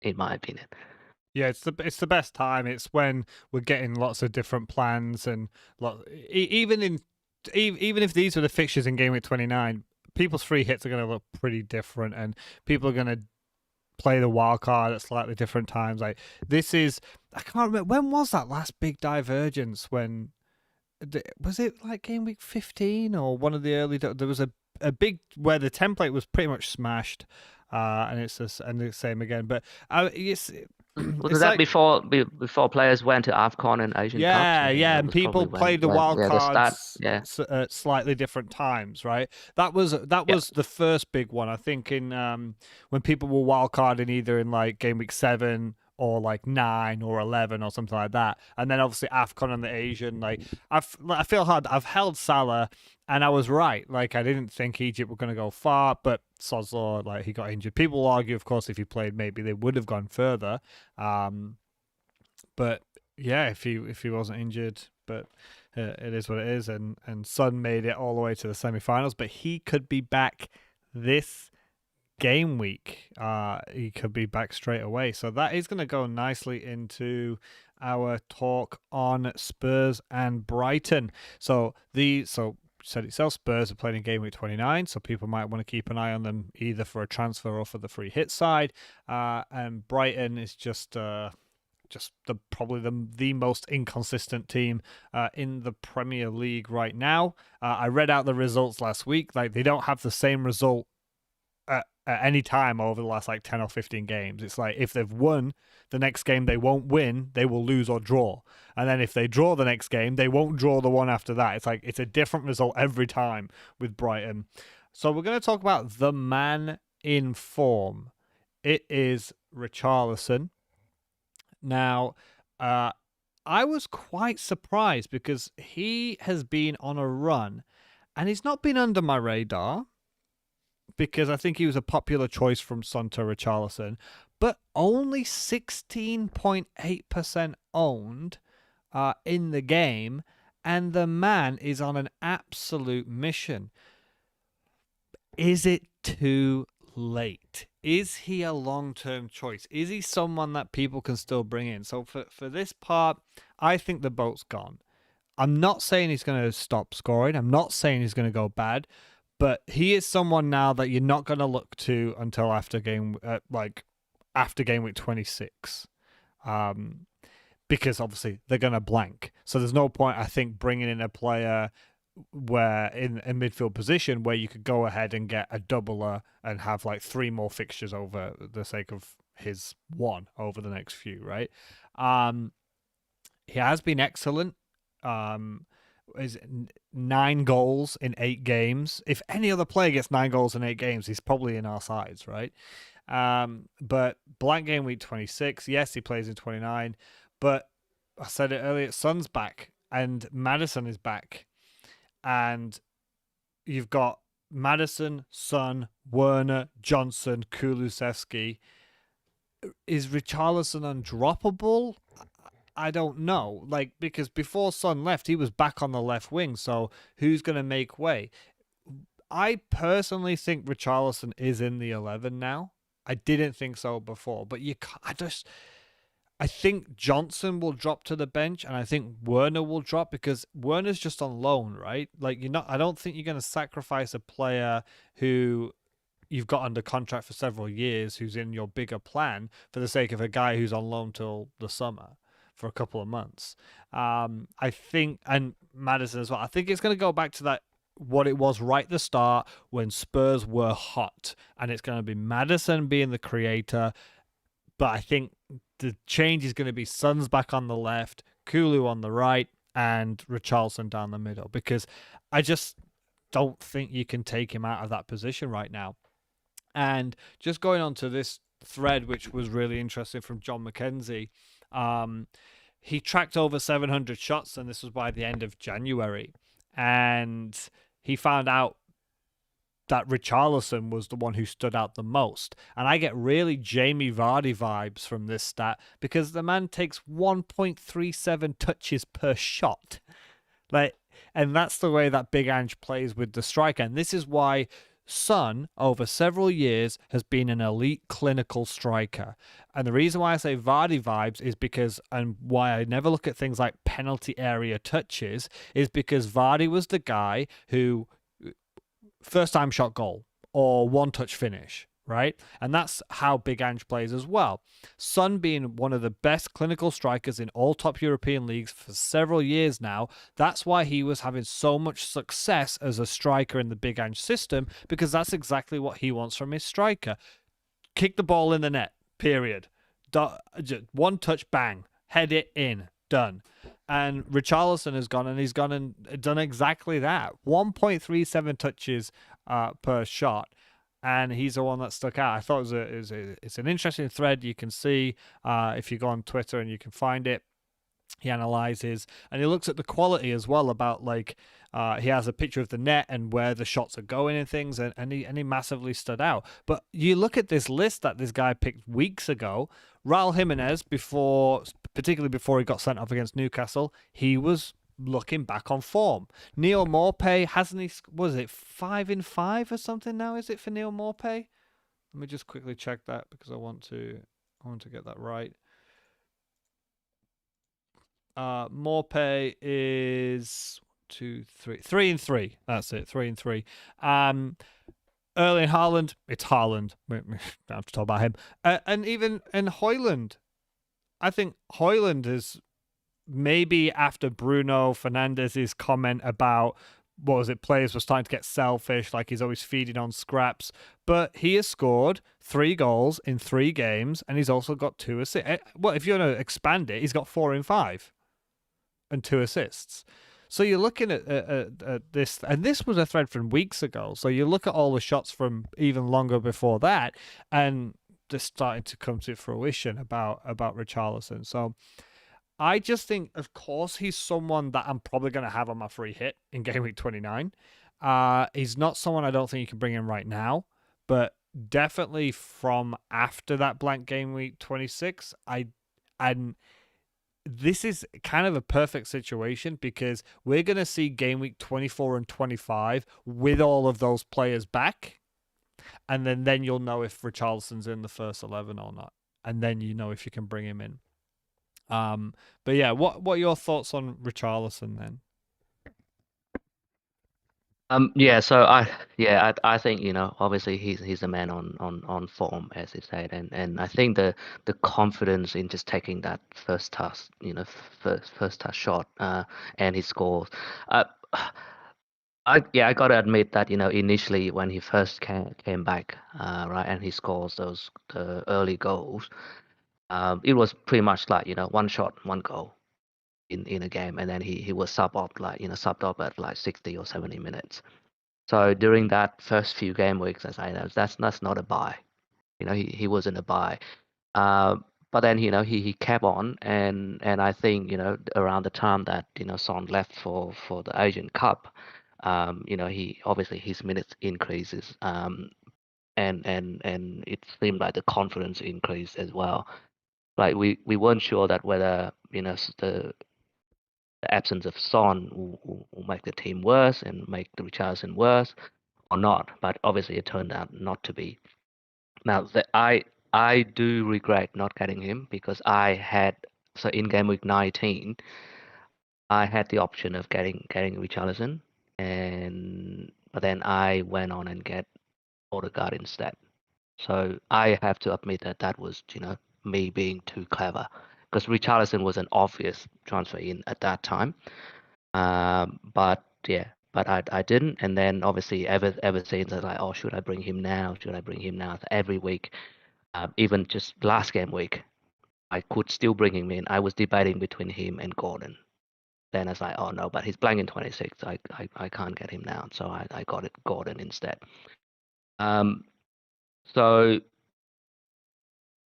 in my opinion. Yeah, it's the best time. It's when we're getting lots of different plans and even if these were the fixtures in game week 29, people's free hits are going to look pretty different, and people are going to play the wild card at slightly different times. Like this is, I can't remember when was that last big divergence. When was it, like game week 15 or one of the early? There was a big where the template was pretty much smashed, and it's just, and the same again. But it's Was it's that like, before players went to AFCON and Asian Cups? I think yeah, that and was probably people played the when wild yeah, the start. cards Yeah, at slightly different times, right? That was yeah, the first big one, I think, in when people were wild carding either in like game week 7 or like 9 or 11 or something like that, and then obviously AFCON and the Asian. Like I feel hard. I've held Salah, and I was right. Like I didn't think Egypt were going to go far, but Soslo, like he got injured. People will argue, of course, if he played, maybe they would have gone further. But yeah, if he wasn't injured, but it is what it is, and Son made it all the way to the semi-finals, but he could be back this game week. He could be back straight away, so that is going to go nicely into our talk on Spurs and Brighton. So said itself, Spurs are playing in game week 29, so people might want to keep an eye on them either for a transfer or for the free hit side. And Brighton is just probably the most inconsistent team in the Premier League right now. I read out the results last week. Like, they don't have the same result at any time over the last like 10 or 15 games. It's like if they've won the next game, they won't win, they will lose or draw. And then if they draw the next game, they won't draw the one after that. It's like it's a different result every time with Brighton. So we're going to talk about the man in form. It is Richarlison. Now, I was quite surprised because he has been on a run and he's not been under my radar because I think he was a popular choice from Son to Richarlison, but only 16.8% owned in the game, and the man is on an absolute mission. Is it too late? Is he a long-term choice? Is he someone that people can still bring in? So for this part, I think the boat's gone. I'm not saying he's going to stop scoring. I'm not saying he's going to go bad, but he is someone now that you're not going to look to until after game week 26. Because obviously they're going to blank. So there's no point, I think, bringing in a player where in a midfield position where you could go ahead and get a doubler and have like 3 more fixtures over the sake of his one over the next few, right? He has been excellent. Is 9 goals in 8 games. If any other player gets 9 goals in 8 games, he's probably in our sides, right? But blank game week 26. Yes, he plays in 29, but I said it earlier, Son's back and Maddison is back. And you've got Maddison, Son, Werner, Johnson, Kulusevski. Is Richarlison undroppable? I don't know. Like, because before Son left, he was back on the left wing. So who's going to make way? I personally think Richarlison is in the 11 now. I didn't think so before, but I think Johnson will drop to the bench, and I think Werner will drop because Werner's just on loan, right? Like, I don't think you're going to sacrifice a player who you've got under contract for several years, who's in your bigger plan, for the sake of a guy who's on loan till the summer for a couple of months. I think, and Maddison as well. I think it's going to go back to that what it was right at the start when Spurs were hot, and it's going to be Maddison being the creator. But I think the change is going to be Son's back on the left, Kulu on the right, and Richarlison down the middle, because I just don't think you can take him out of that position right now. And just going on to this thread, which was really interesting from John McKenzie, he tracked over 700 shots, and this was by the end of January. And he found out that Richarlison was the one who stood out the most. And I get really Jamie Vardy vibes from this stat because the man takes 1.37 touches per shot. And that's the way that Big Ange plays with the striker. And this is why Son, over several years, has been an elite clinical striker. And the reason why I say Vardy vibes is because, and why I never look at things like penalty area touches, is because Vardy was the guy who first time shot goal or one touch finish, right? And that's how Big Ange plays as well. Son being one of the best clinical strikers in all top European leagues for several years now, that's why he was having so much success as a striker in the Big Ange system, because that's exactly what he wants from his striker. Kick the ball in the net, period. Just one touch, bang, head it in, done. And Richarlison has gone and done exactly that. 1.37 touches per shot. And he's the one that stuck out. I thought it's an interesting thread. You can see if you go on Twitter and you can find it. He analyzes and he looks at the quality as well, about like he has a picture of the net and where the shots are going and things, and he massively stood out. But you look at this list that this guy picked weeks ago, Raul Jimenez, particularly before he got sent off against Newcastle, he was looking back on form. Neil Maupay, hasn't he? Was it 5 in 5 or something now? Is it for Neil Maupay? Let me just quickly check that because I want to get that right. Maupay is 3 and 3. That's it, 3 and 3. Erling Haaland, it's Haaland. I don't have to talk about him. And even in Højlund, I think Højlund is maybe after Bruno Fernandes's comment about players were starting to get selfish, like he's always feeding on scraps. But he has scored 3 goals in 3 games, and he's also got 2 assists. Well, if you want to expand it, he's got 4 in 5 and 2 assists. So you're looking at this, and this was a thread from weeks ago. So you look at all the shots from even longer before that, and they're starting to come to fruition about Richarlison. So I just think, of course, he's someone that I'm probably going to have on my free hit in Game Week 29. He's not someone I don't think you can bring in right now, but definitely from after that blank Game Week 26, and this is kind of a perfect situation because we're going to see Game Week 24 and 25 with all of those players back. And then you'll know if Richarlison's in the first 11 or not. And then you know if you can bring him in. But yeah, what are your thoughts on Richarlison then? Yeah, so I think, obviously he's a man on form, as you said, and I think the confidence in just taking that first touch, first touch shot, and he scores. I gotta admit that, initially when he first came back, right, and he scores those early goals, it was pretty much like, one shot, one goal in a game, and then he was subbed off at like 60 or 70 minutes. So during that first few game weeks, as I know, that's not a buy. He wasn't a buy. But then he kept on, and I think around the time that Son left for the Asian Cup, he obviously his minutes increases, and it seemed like the confidence increased as well. Like we weren't sure that whether the absence of Son will make the team worse and make the Richarlison worse or not, but obviously it turned out not to be. Now, I do regret not getting him because in game week 19, I had the option of getting Richarlison, but then I went on and get Odegaard instead. So I have to admit that was me being too clever, because Richarlison was an obvious transfer in at that time. But yeah, but I didn't. And then obviously ever since I was like, oh, should I bring him now? Should I bring him now? So every week, even just last game week, I could still bring him in. I was debating between him and Gordon. Then I was like, oh no, but he's playing in 26. I can't get him now, so I got it Gordon instead. So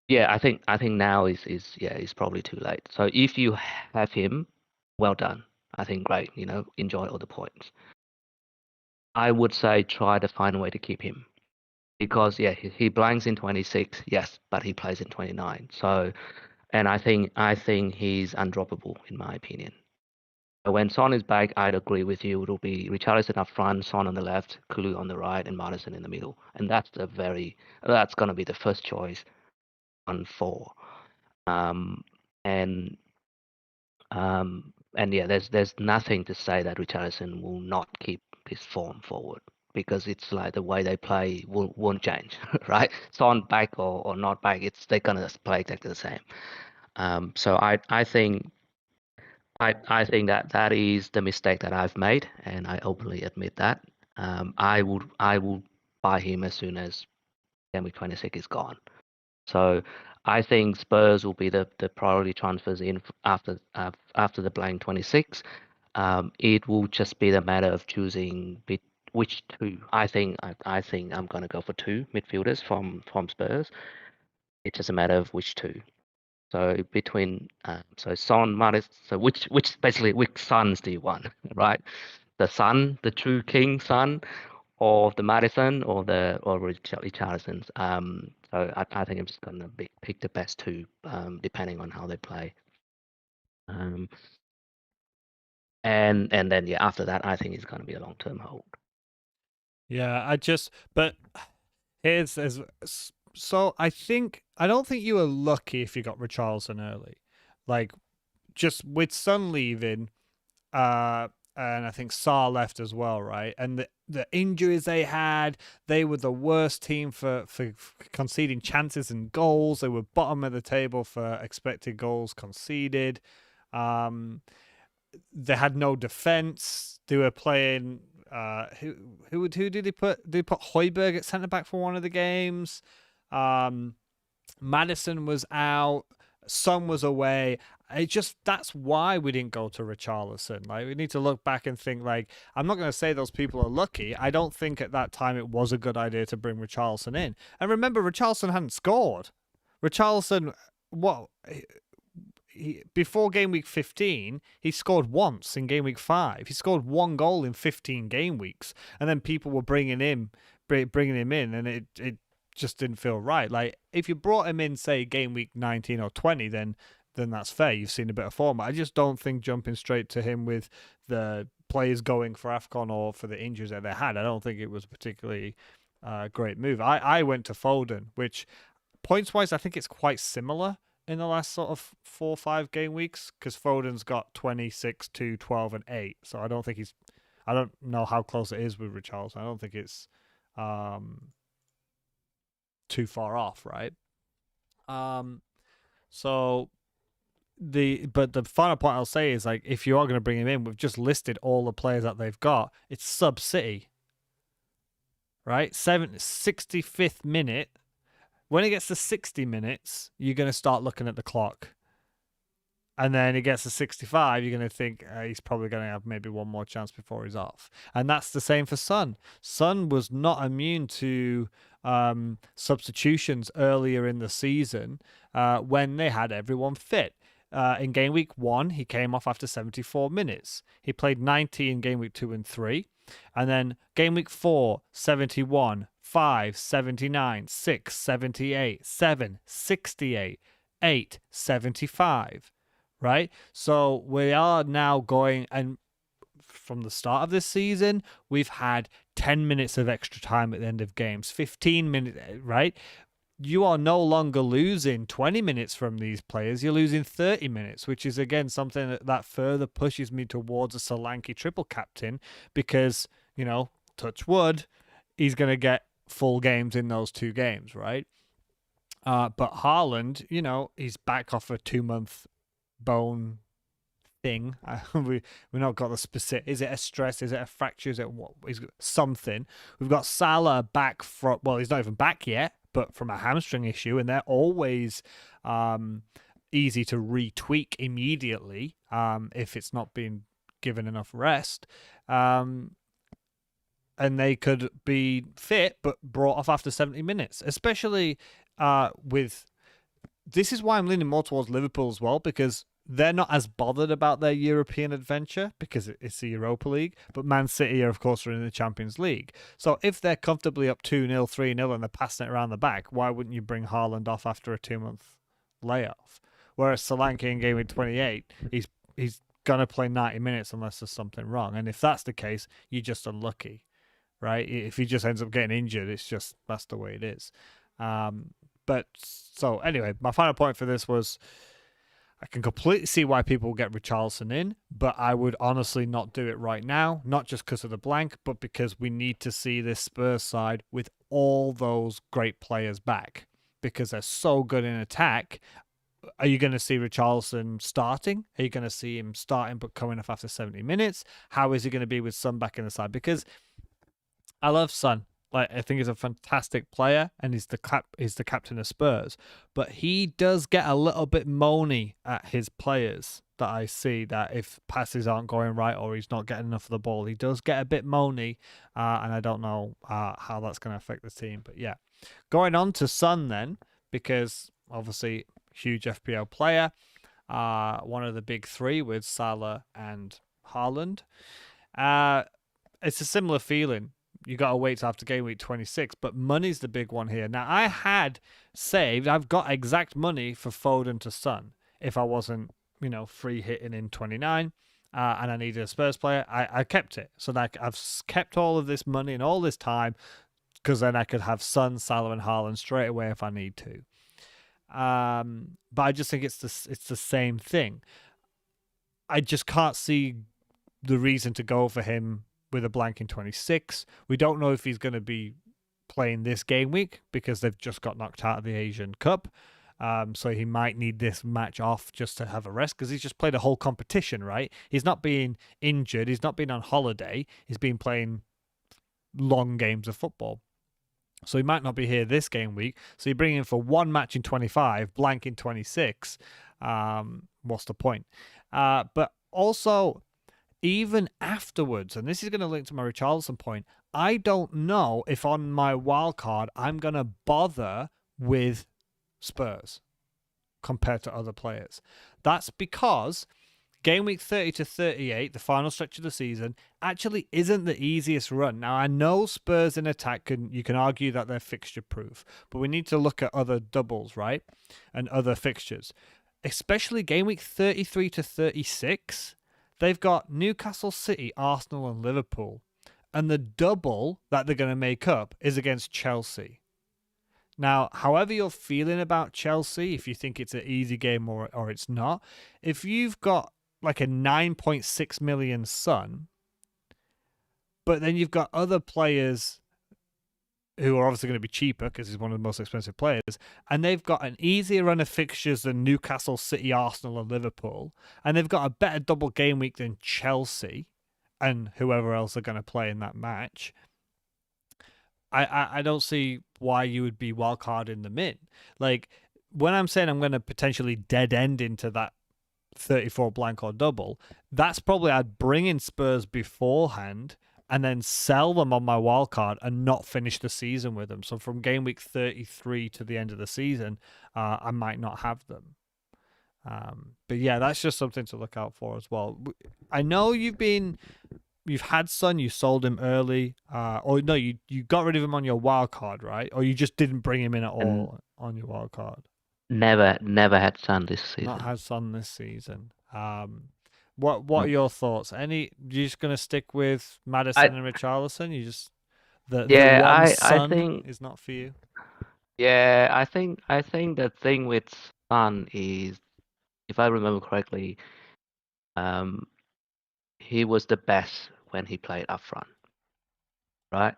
yeah, I think now is probably too late. So if you have him, well done. I think great. Enjoy all the points. I would say try to find a way to keep him because yeah, he blanks in 26, yes, but he plays in 29. So, and I think he's undroppable in my opinion. When Son is back, I'd agree with you. It'll be Richarlison up front, Son on the left, Kulu on the right, and Madison in the middle. And that's going to be the first choice on four. Um, and and yeah, there's nothing to say that Richarlison will not keep his form forward because it's like the way they play won't change, right? Son back or not back, they're gonna play exactly the same. So I think that is the mistake that I've made, and I openly admit that. I will buy him as soon as game week 26 is gone. So I think Spurs will be the priority transfers in after the blank 26. It will just be the matter of choosing which two. I think I'm gonna go for two midfielders from Spurs. It's just a matter of which two. So between so Son, Maris. So which basically which sons do you want, right? The son, the true king son, or the Madison, or Richarlison's. So I think I'm just gonna pick the best two, depending on how they play. Um, and then yeah, after that, I think it's gonna be a long-term hold. Yeah, but here's as so I don't think you were lucky if you got Richarlison early. Like just with Son leaving, and I think Sarr left as well, right? And the injuries they had, they were the worst team for conceding chances and goals. They were bottom of the table for expected goals conceded. They had no defense. They were playing. Who did they put? They put Højbjerg at centre back for one of the games. Madison was out. Son was away. That's why we didn't go to Richarlison. Like we need to look back and think. Like I'm not going to say those people are lucky. I don't think at that time it was a good idea to bring Richarlison in. And remember, Richarlison hadn't scored. Richarlison, what? Before game week 15, he scored once in game week 5. He scored one goal in 15 game weeks, and then people were bringing him in, and it just didn't feel right. Like if you brought him in, say game week 19 or 20, then that's fair. You've seen a bit of form. I just don't think jumping straight to him with the players going for AFCON or for the injuries that they had, I don't think it was a particularly great move. I went to Foden, which points wise, I think it's quite similar in the last sort of 4 or 5 game weeks because Foden's got 26, 2, 12, and 8. So I don't think I don't know how close it is with Richarlison. I don't think it's too far off, right? So but the final point I'll say is like if you are going to bring him in, we've just listed all the players that they've got. It's sub City, right? 65th minute. When it gets to 60 minutes, you're going to start looking at the clock. And then it gets to 65, you're going to think he's probably going to have maybe one more chance before he's off. And that's the same for Son. Son was not immune to substitutions earlier in the season when they had everyone fit. In game week 1, he came off after 74 minutes. He played 90 in game week 2 and 3. And then game week 4, 71, 5, 79, 6, 78, 7, 68, 8, 75. Right? So we are now going, and from the start of this season, we've had 10 minutes of extra time at the end of games, 15 minutes, right? You are no longer losing 20 minutes from these players. You're losing 30 minutes, which is, again, something that further pushes me towards a Solanke triple captain because, touch wood, he's going to get full games in those 2 games, right? But Haaland, he's back off a 2-month bone thing. We've not got the specific. Is it a stress? Is it a fracture? Is it what? Is something? We've got Salah back from. Well, he's not even back yet, but from a hamstring issue, and they're always easy to retweak immediately if it's not been given enough rest. And they could be fit but brought off after 70 minutes, especially with. This is why I'm leaning more towards Liverpool as well, because they're not as bothered about their European adventure because it's the Europa League, but Man City are, of course, in the Champions League. So if they're comfortably up 2-0, 3-0 and they're passing it around the back, why wouldn't you bring Haaland off after a 2-month layoff? Whereas Solanke in game week 28, he's going to play 90 minutes unless there's something wrong. And if that's the case, you're just unlucky, right? If he just ends up getting injured, it's just, that's the way it is. But so anyway, my final point for this was I can completely see why people will get Richarlison in, but I would honestly not do it right now, not just because of the blank, but because we need to see this Spurs side with all those great players back because they're so good in attack. Are you going to see Richarlison starting? Are you going to see him starting but coming off after 70 minutes? How is he going to be with Son back in the side? Because I love Son. Like, I think he's a fantastic player and he's the captain of Spurs. But he does get a little bit moany at his players that I see, that if passes aren't going right or he's not getting enough of the ball, he does get a bit moany. And I don't know how that's going to affect the team. But yeah, going on to Son then, because obviously huge FPL player, one of the big three with Salah and Haaland. It's a similar feeling. You got to wait till after game week 26, but money's the big one here. Now, I had saved, I've got exact money for Foden to Son if I wasn't, free hitting in 29 and I needed a Spurs player. I kept it. So that I've kept all of this money and all this time because then I could have Son, Salah, and Haaland straight away if I need to. But I just think it's the same thing. I just can't see the reason to go for him with a blank in 26. We don't know if he's going to be playing this game week because they've just got knocked out of the Asian Cup. So he might need this match off just to have a rest because he's just played a whole competition, right? He's not being injured. He's not been on holiday. He's been playing long games of football. So he might not be here this game week. So you bring him for one match in 25, blank in 26. What's the point? But also, even afterwards, and this is going to link to my Richarlison point, I don't know if on my wild card I'm going to bother with Spurs compared to other players. That's because game week 30 to 38, the final stretch of the season, actually isn't the easiest run. Now, I know Spurs in attack, you can argue that they're fixture proof, but we need to look at other doubles, right? And other fixtures. Especially game week 33 to 36, they've got Newcastle City, Arsenal, and Liverpool. And the double that they're going to make up is against Chelsea. Now, however you're feeling about Chelsea, if you think it's an easy game or it's not, if you've got like a 9.6 million Son, but then you've got other players who are obviously going to be cheaper because he's one of the most expensive players, and they've got an easier run of fixtures than Newcastle, City, Arsenal, and Liverpool, and they've got a better double game week than Chelsea and whoever else are going to play in that match. I don't see why you would be wildcarding them in. Like, when I'm saying I'm going to potentially dead end into that 34 blank or double, that's probably I'd bring in Spurs beforehand and then sell them on my wild card and not finish the season with them. So from game week 33 to the end of the season, I might not have them. But yeah, that's just something to look out for as well. I know you've had Son, you sold him early, or no, you got rid of him on your wild card, right? Or you just didn't bring him in at all on your wild card. Never had Son this season. Not had Son this season. What are your thoughts? You just gonna stick with Maddison and Richarlison? You just the one Son I think is not for you. Yeah, I think the thing with Son is, if I remember correctly, he was the best when he played up front, right?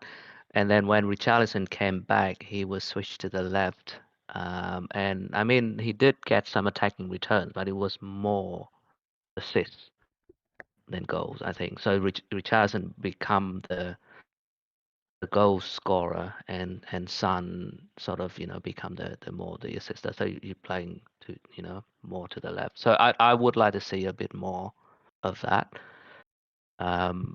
And then when Richarlison came back, he was switched to the left. And I mean, he did get some attacking returns, but it was more assists. goals, I think. So Richarlison become the goal scorer, and Son sort of become the more the assister. So you're playing to more to the left. So I would like to see a bit more of that.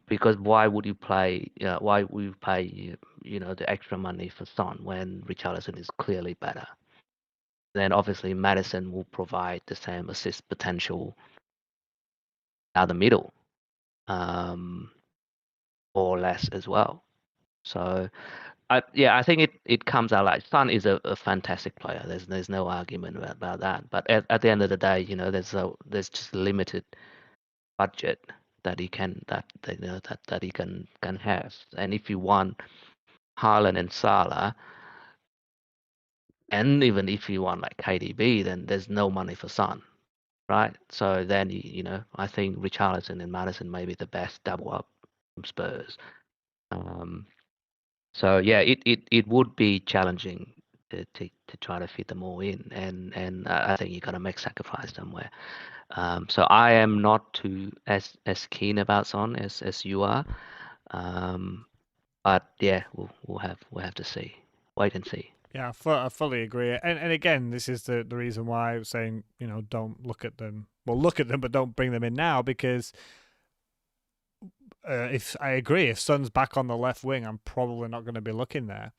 Because why would you play? Why would you pay the extra money for Son when Richarlison is clearly better? Then obviously Madison will provide the same assist potential out the middle, um, or less as well. So I think it comes out like Son is a fantastic player. There's no argument about that. But at the end of the day, there's just limited budget that he can that he can have. And if you want Haaland and Salah, and even if you want like KDB, then there's no money for Son, right? So then I think Richarlison and Madison may be the best double up from Spurs. So yeah, it would be challenging to try to fit them all in, and I think you got to make sacrifice somewhere. So I am not too as keen about Son as you are, but yeah, we'll have to see, wait and see. Yeah, I fully agree. And again, this is the reason why I was saying, don't look at them. Well, look at them, but don't bring them in now, because if I agree, if Son's back on the left wing, I'm probably not going to be looking there.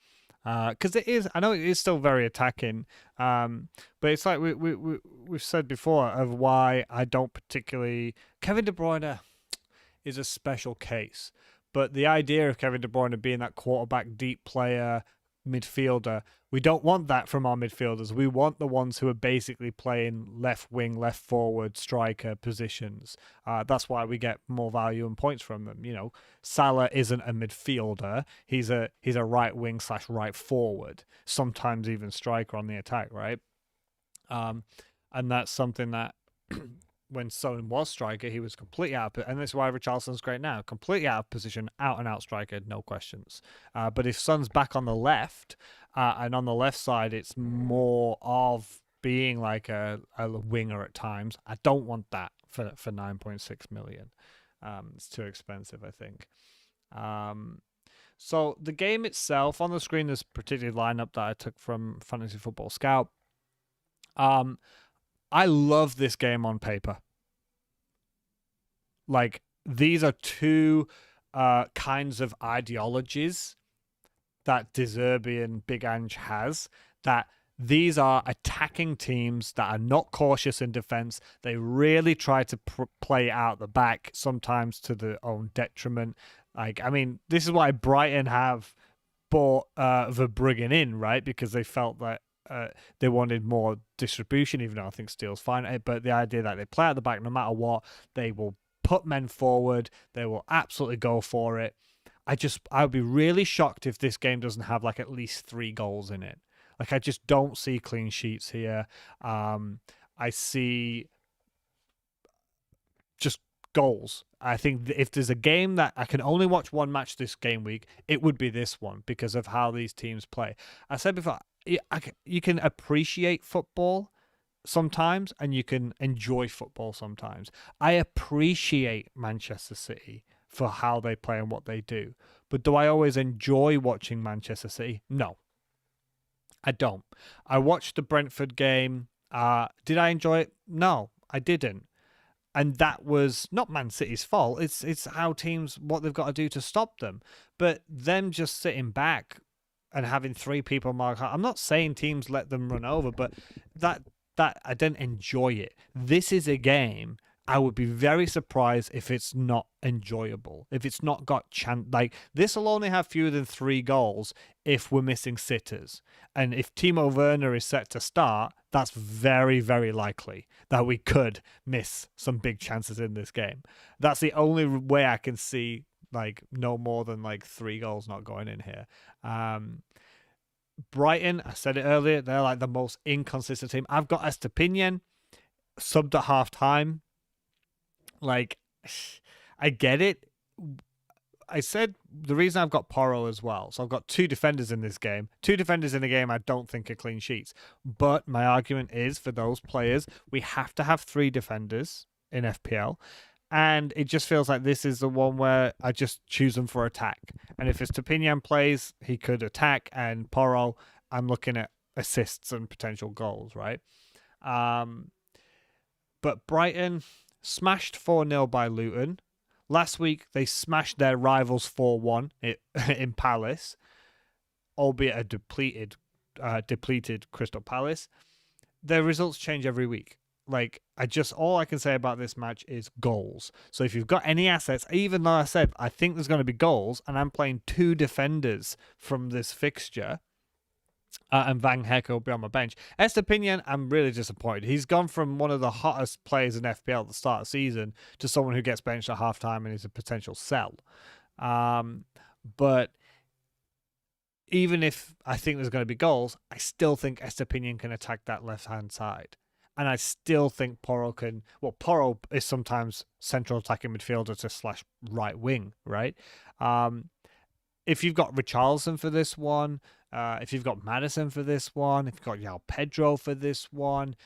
Because I know it is still very attacking, but it's like we've said before of why I don't particularly. Kevin De Bruyne is a special case, but the idea of Kevin De Bruyne being that quarterback deep player, midfielder, we don't want that from our midfielders. We want the ones who are basically playing left wing, left forward, striker positions. That's why we get more value and points from them. Salah isn't a midfielder. He's a right wing / right forward. Sometimes even striker on the attack, right? And that's something that when Son was striker, he was completely out of, and this is why Richarlison's great now. Completely out of position, out and out striker, no questions. But if Son's back on the left, and on the left side, it's more of being like a winger at times. I don't want that for 9.6 million. It's too expensive, I think. So the game itself, on the screen, there's a particular lineup that I took from Fantasy Football Scout. I love this game on paper. Like, these are two kinds of ideologies that De Zerbi and Big Ange has, that these are attacking teams that are not cautious in defense. They really try to play out the back, sometimes to their own detriment. Like, I mean, this is why Brighton have bought Verbruggen in, right? Because they felt that they wanted more distribution, even though I think Steele's fine. But the idea that they play at the back no matter what, they will put men forward, they will absolutely go for it. I would be really shocked if this game doesn't have like at least 3 goals in it. Like, I just don't see clean sheets here. I see just goals. I think if there's a game that I can only watch one match this game week, it would be this one because of how these teams play. I said before, you can appreciate football sometimes and you can enjoy football sometimes. I appreciate Manchester City for how they play and what they do. But do I always enjoy watching Manchester City? No, I don't. I watched the Brentford game. Did I enjoy it? No, I didn't. And that was not Man City's fault. It's how teams, what they've got to do to stop them. But them just sitting back and having 3 people mark out. I'm not saying teams let them run over, but that I didn't enjoy it. This is a game I would be very surprised if it's not enjoyable. If it's not got chance, like this will only have fewer than 3 goals if we're missing sitters. And if Timo Werner is set to start, that's very, very likely that we could miss some big chances in this game. That's the only way I can see like no more than like 3 goals not going in here. Brighton, I said it earlier, they're like the most inconsistent team. I've got Estepinian subbed at half time. Like, I get it. I said the reason I've got Porro as well. So I've got 2 defenders in this game. 2 defenders in a game I don't think are clean sheets. But my argument is for those players, we have to have 3 defenders in FPL. And it just feels like this is the one where I just choose them for attack. And if Estepinian plays, he could attack, and Porro, I'm looking at assists and potential goals, right? But Brighton smashed 4-0 by Luton. Last week, they smashed their rivals 4-1 in Palace, albeit a depleted Crystal Palace. Their results change every week. Like, all I can say about this match is goals. So if you've got any assets, even though I said I think there's going to be goals, and I'm playing 2 defenders from this fixture, and Van Heck will be on my bench. Estepinian, I'm really disappointed. He's gone from one of the hottest players in FPL at the start of the season to someone who gets benched at halftime and is a potential sell. But even if I think there's going to be goals, I still think Estepinian can attack that left-hand side. And I still think Porro can... Well, Porro is sometimes central attacking midfielder to / right wing, right? If you've got Richarlison for this one, if you've got Maddison for this one, if you've got João Pedro for this one,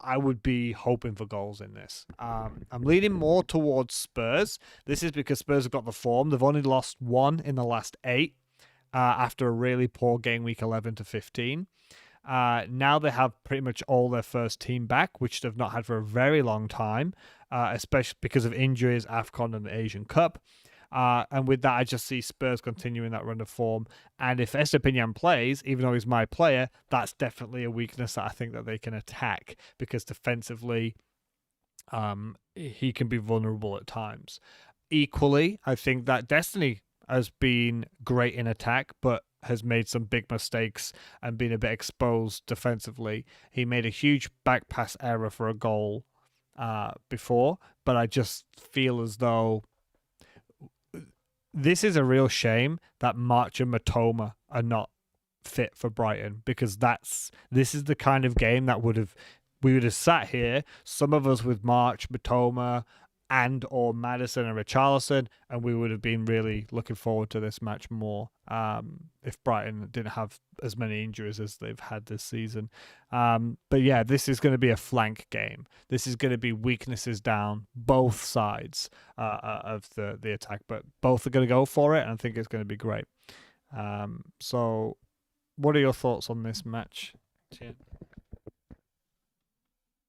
I would be hoping for goals in this. I'm leaning more towards Spurs. This is because Spurs have got the form. They've only lost 1 in the last 8 after a really poor game week 11 to 15. Now they have pretty much all their first team back, which they've not had for a very long time, especially because of injuries, AFCON and the Asian Cup. And with that, I just see Spurs continuing that run of form. And if Estepinian plays, even though he's my player, that's definitely a weakness that I think that they can attack, because defensively, he can be vulnerable at times. Equally, I think that Destiny has been great in attack, but has made some big mistakes and been a bit exposed defensively. He made a huge back pass error for a goal before, but I just feel as though this is a real shame that March and Matoma are not fit for Brighton, because this is the kind of game that we would have sat here, some of us with March, Matoma, and or Maddison and Richarlison, and we would have been really looking forward to this match more if Brighton didn't have as many injuries as they've had this season. But yeah, this is going to be a flank game. This is going to be weaknesses down both sides of the attack, but both are going to go for it, and I think it's going to be great. So what are your thoughts on this match, Tian?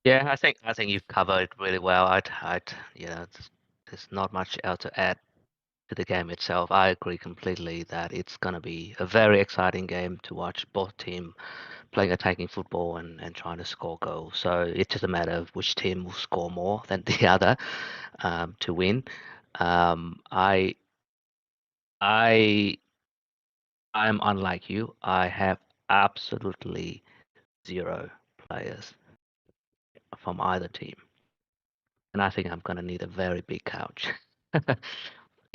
Yeah, I think you've covered it really well. There's not much else to add to the game itself. I agree completely that it's gonna be a very exciting game to watch. Both team playing attacking football and trying to score goals. So it's just a matter of which team will score more than the other to win. I I'm unlike you. I have absolutely 0 players from either team. And I think I'm going to need a very big couch.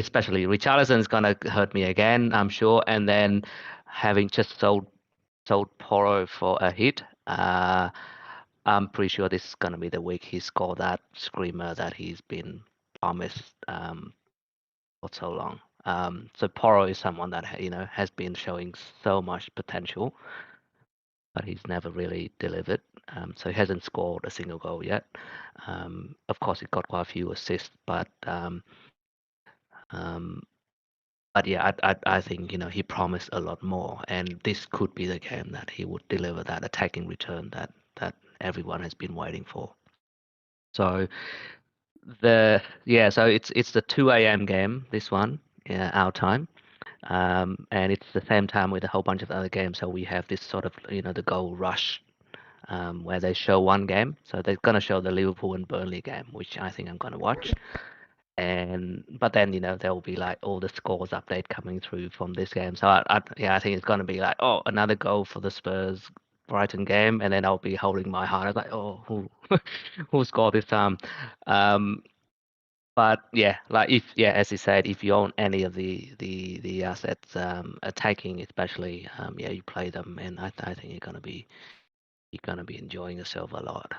Especially Richarlison is going to hurt me again, I'm sure. And then having just sold Porro for a hit, I'm pretty sure this is going to be the week he scored that screamer that he's been promised for so long. So Porro is someone that has been showing so much potential, but he's never really delivered. So he hasn't scored a single goal yet. Of course, he got quite a few assists, but yeah, I think he promised a lot more, and this could be the game that he would deliver that attacking return that everyone has been waiting for. So so it's the 2 a.m. game, this one, our time. And it's the same time with a whole bunch of other games. So we have this sort of, the goal rush, where they show one game. So they're going to show the Liverpool and Burnley game, which I think I'm going to watch. But then, there will be like all the scores update coming through from this game. So I think it's going to be like, oh, another goal for the Spurs Brighton game. And then I'll be holding my heart. I was like, oh, who scored this time? But yeah, as you said, if you own any of the assets, attacking especially, you play them, and I think you're gonna be enjoying yourself a lot.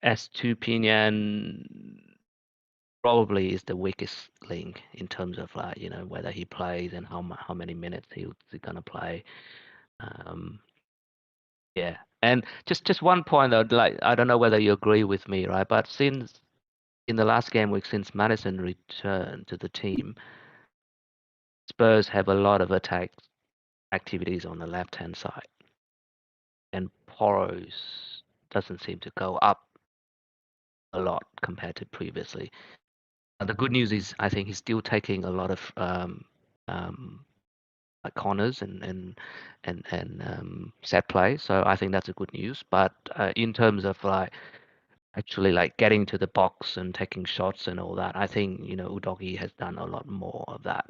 Estupinian probably is the weakest link in terms of whether he plays and how many minutes he's gonna play. Yeah. And just one point though, like I don't know whether you agree with me, right? But since in the last game week, since Madison returned to the team, Spurs have a lot of attack activities on the left hand side, and Poros doesn't seem to go up a lot compared to previously. The good news is I think he's still taking a lot of like corners and set play. So I think that's a good news. But in terms of like actually like getting to the box and taking shots and all that, I think Udogie has done a lot more of that.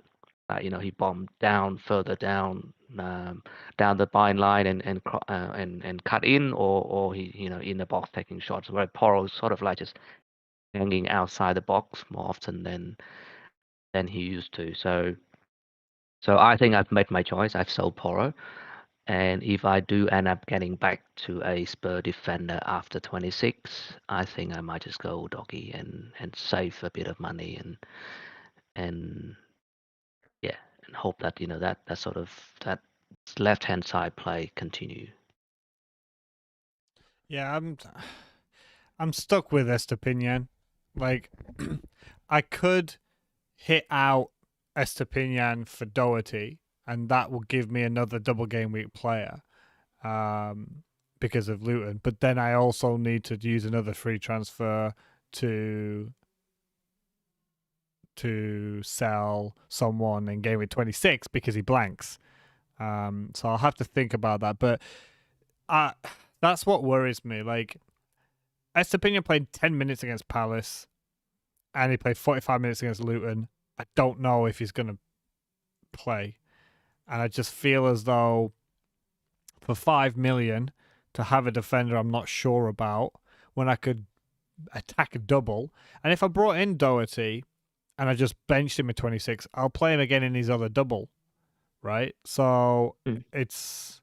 He bombed down further down the byline line and cut in, or he in the box taking shots. Where Poro's sort of like just hanging outside the box more often than he used to. So I think I've made my choice. I've sold Poro. And if I do end up getting back to a Spur defender after 26, I think I might just go doggy and save a bit of money and yeah, and hope that that sort of that left hand side play continue. Yeah, I'm stuck with Estepinian. Like, I could hit out Estepinian for Doherty, and that will give me another double game week player because of Luton. But then I also need to use another free transfer to sell someone in game week 26 because he blanks. So I'll have to think about that. But that's what worries me. Like, Estepinian played 10 minutes against Palace, and he played 45 minutes against Luton. I don't know if he's going to play. And I just feel as though for 5 million to have a defender I'm not sure about when I could attack a double. And if I brought in Doherty and I just benched him at 26, I'll play him again in his other double, right? So it's...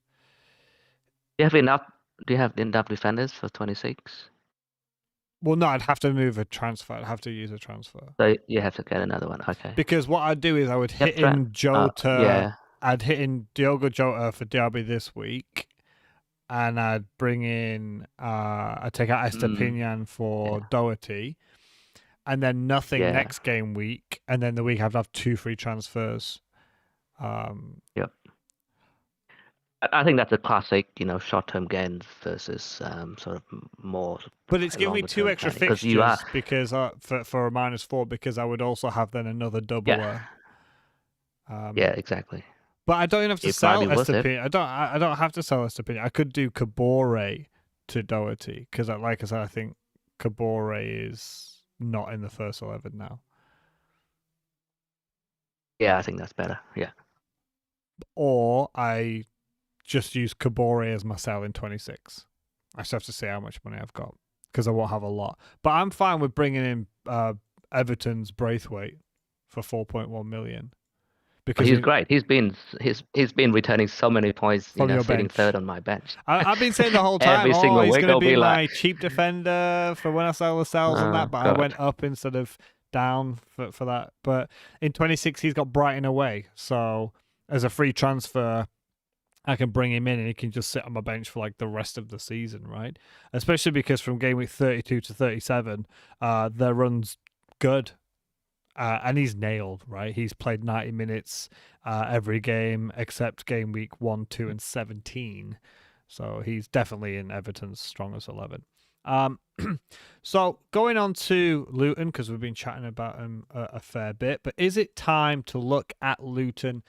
Do you have enough? Do you have enough defenders for 26? Well, no, I'd have to move a transfer. I'd have to use a transfer. So you have to get another one. Okay. Because what I'd do is I would hit in Jota. Yeah. I'd hit in Diogo Jota for Derby this week, and I'd bring in. I'd take out Estepinian for Doherty, and then nothing next game week, and then the week I'd have 2 free transfers. Yep. I think that's a classic, short-term gains versus sort of more. But it's giving me 2 extra fixtures because for a -4 because I would also have then another doubler. Yeah, exactly. But I don't even have to sell Estepinian. I don't have to sell Estepinian. I could do Kabore to Doherty because, like I said, I think Kabore is not in the first 11 now. Yeah, I think that's better. Yeah. Or I just use Kabore as my sell in 26. I just have to see how much money I've got because I won't have a lot. But I'm fine with bringing in Everton's Braithwaite for 4.1 million. Because he's great. He's been returning so many points, sitting third on my bench. I've been saying the whole time, he's going to be my cheap defender for when I sell the sells and that, but I went up instead of down for that. But in 26, he's got Brighton away, so as a free transfer, I can bring him in and he can just sit on my bench for like the rest of the season, right? Especially because from game week 32 to 37, their run's good. And he's nailed, right? He's played 90 minutes every game except game week 1, 2, and 17. So he's definitely in Everton's strongest 11. So going on to Luton, because we've been chatting about him a fair bit, but is it time to look at Luton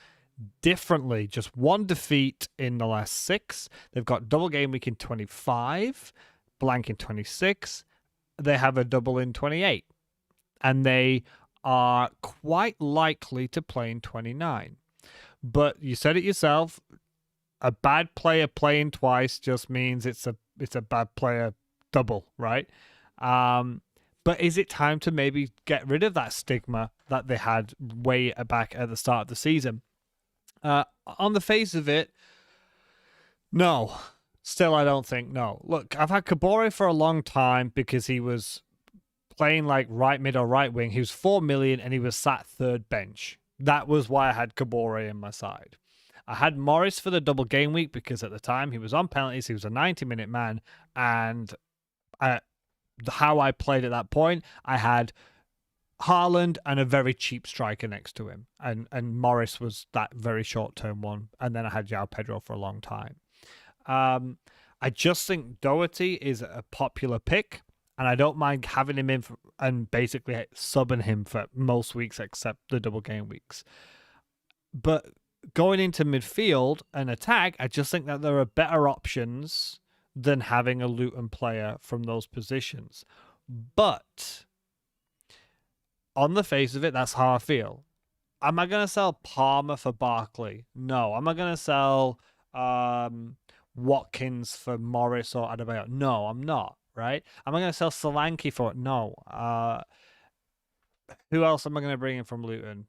differently? Just 1 defeat in the last 6. They've got double game week in 25, blank in 26. They have a double in 28. And they are quite likely to play in 29. But you said it yourself, a bad player playing twice just means it's a bad player double, right? But is it time to maybe get rid of that stigma that they had way back at the start of the season? On the face of it, no. Still, I don't think no. Look, I've had Kabore for a long time because he was playing like right mid or right wing. He was 4 million and he was sat third bench. That was why I had Kabore in my side. I had Morris for the double game week because at the time he was on penalties, he was a 90-minute man, and how I played at that point, I had Haaland and a very cheap striker next to him, and Morris was that very short-term one, and then I had João Pedro for a long time. I just think Doherty is a popular pick, and I don't mind having him in and basically subbing him for most weeks except the double game weeks. But going into midfield and attack, I just think that there are better options than having a Luton player from those positions. But on the face of it, that's how I feel. Am I going to sell Palmer for Barkley? No. Am I going to sell Watkins for Morris or Adebayo? No, I'm not, right? Am I going to sell Solanke for it? No. Who else am I going to bring in from Luton?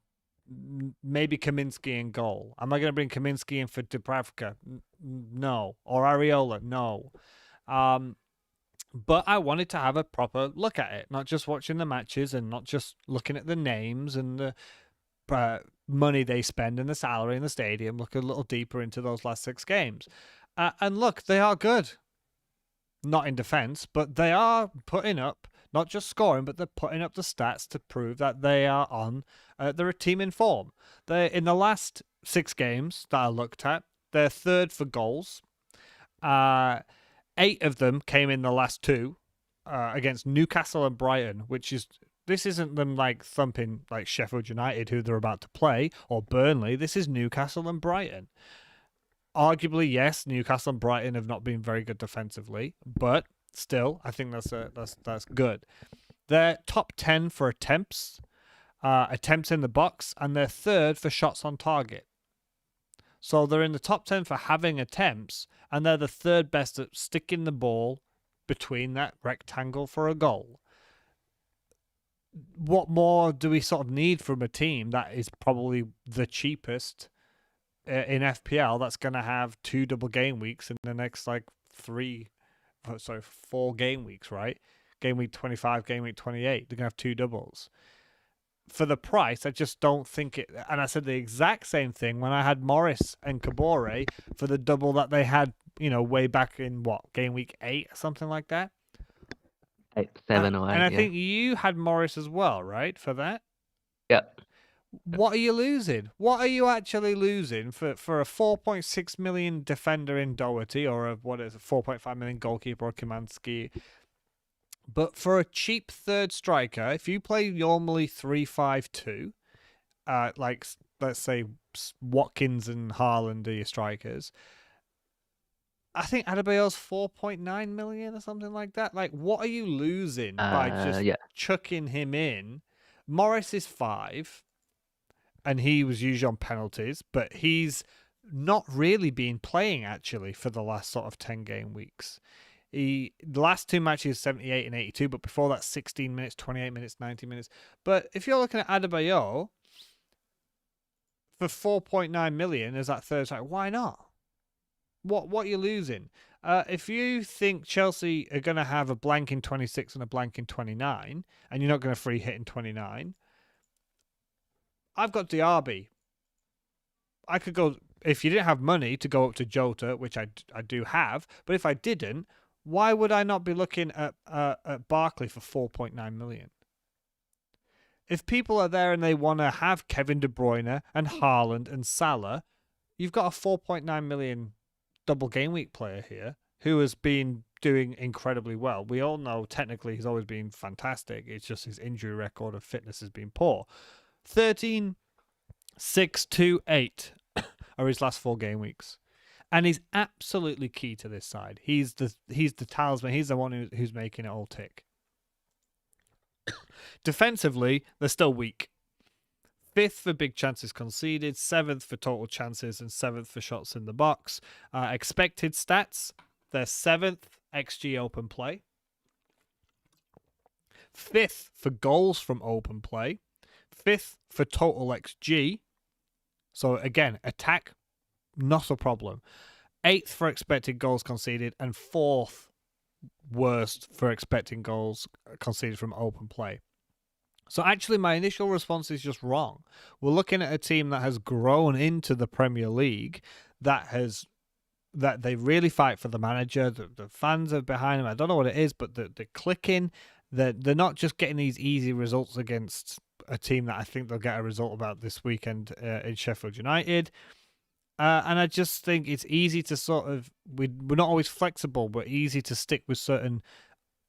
Maybe Kaminsky in goal. Am I going to bring Kaminsky in for Dubravka? No. Or Areola? No. But I wanted to have a proper look at it, not just watching the matches and not just looking at the names and the money they spend and the salary in the stadium. Look a little deeper into those last 6 games. And look, they are good. Not in defense, but they are putting up, not just scoring, but they're putting up the stats to prove that they are on, they're a team in form. They're in the last 6 games that I looked at, they're third for goals. 8 of them came in the last 2 against Newcastle and Brighton, this isn't them like thumping like Sheffield United, who they're about to play, or Burnley. This is Newcastle and Brighton. Arguably, yes, Newcastle and Brighton have not been very good defensively, but still, I think that's good. They're top 10 for attempts in the box, and they're third for shots on target. So they're in the top 10 for having attempts, and they're the third best at sticking the ball between that rectangle for a goal. What more do we sort of need from a team that is probably the cheapest in FPL that's going to have 2 double game weeks in the next 4 game weeks, right? Game week 25, game week 28, they're going to have 2 doubles. For the price, I just don't think it. And I said the exact same thing when I had Morris and Kabore for the double that they had, way back in game week 8 or something like that. 8, 7 or 8. And I think you had Morris as well, right? For that? Yeah. What are you losing? What are you actually losing for a 4.6 million defender in Doherty or a 4.5 million goalkeeper or Kaminsky? But for a cheap third striker, if you play normally 3-5-2, let's say Watkins and Haaland are your strikers, I think Adebayo's 4.9 million or something like that. What are you losing by just chucking him in? Morris is 5, and he was usually on penalties, but he's not really been playing actually for the last sort of 10 game weeks. The last 2 matches 78 and 82, but before that 16 minutes, 28 minutes, 90 minutes. But if you're looking at Adebayo for 4.9 million as that third strike, why not? What are you losing? If you think Chelsea are going to have a blank in 26 and a blank in 29, and you're not going to free hit in 29, I've got Diaby. I could go, if you didn't have money to go up to Jota, which I do have, but if I didn't, why would I not be looking at Barkley for 4.9 million? If people are there and they want to have Kevin De Bruyne and Haaland and Salah, you've got a 4.9 million double game week player here who has been doing incredibly well. We all know technically he's always been fantastic. It's just his injury record of fitness has been poor. 13, 6, 2, 8 are his last 4 game weeks. And he's absolutely key to this side. He's the talisman. He's the one who's making it all tick. Defensively, they're still weak. 5th for big chances conceded, 7th for total chances, and 7th for shots in the box. Expected stats, they're 7th XG open play. 5th for goals from open play. 5th for total XG. So again, attack, not a problem. 8th for expected goals conceded, and 4th worst for expecting goals conceded from open play. So actually, my initial response is just wrong. We're looking at a team that has grown into the Premier League, that they really fight for the manager. The fans are behind them. I don't know what it is, but they're clicking. They're not just getting these easy results against a team that I think they'll get a result about this weekend in Sheffield United. And I just think it's easy to sort of we're not always flexible, but easy to stick with certain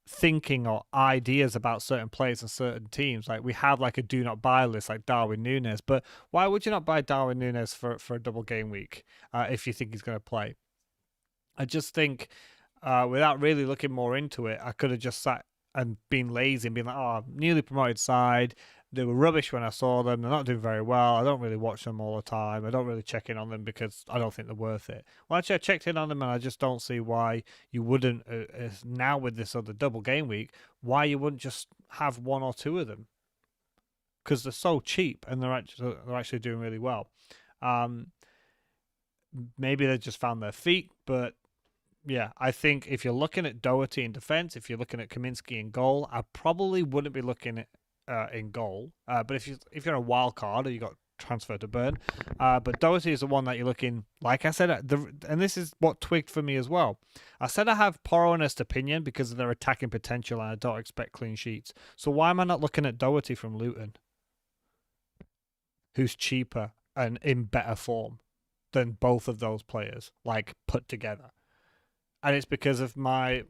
thinking or ideas about certain players and certain teams. Like we have like a do not buy list, like Darwin Núñez. But why would you not buy Darwin Núñez for a double game week if you think he's going to play? I just think without really looking more into it, I could have just sat and been lazy and been like, oh, newly promoted side. They were rubbish when I saw them. They're not doing very well. I don't really watch them all the time. I don't really check in on them because I don't think they're worth it. Well, actually, I checked in on them and I just don't see why you wouldn't, now with this other double game week, why you wouldn't just have one or two of them. Because they're so cheap and they're actually doing really well. Maybe they just found their feet, but yeah, I think if you're looking at Doherty in defence, if you're looking at Kaminsky in goal, I probably wouldn't be looking at in goal. But if you're a wild card or you got transfer to burn, but Doherty is the one that you're looking. Like I said, and this is what twigged for me as well. I said I have poor honest opinion because of their attacking potential, and I don't expect clean sheets. So why am I not looking at Doherty from Luton, who's cheaper and in better form than both of those players, like put together? And it's because of my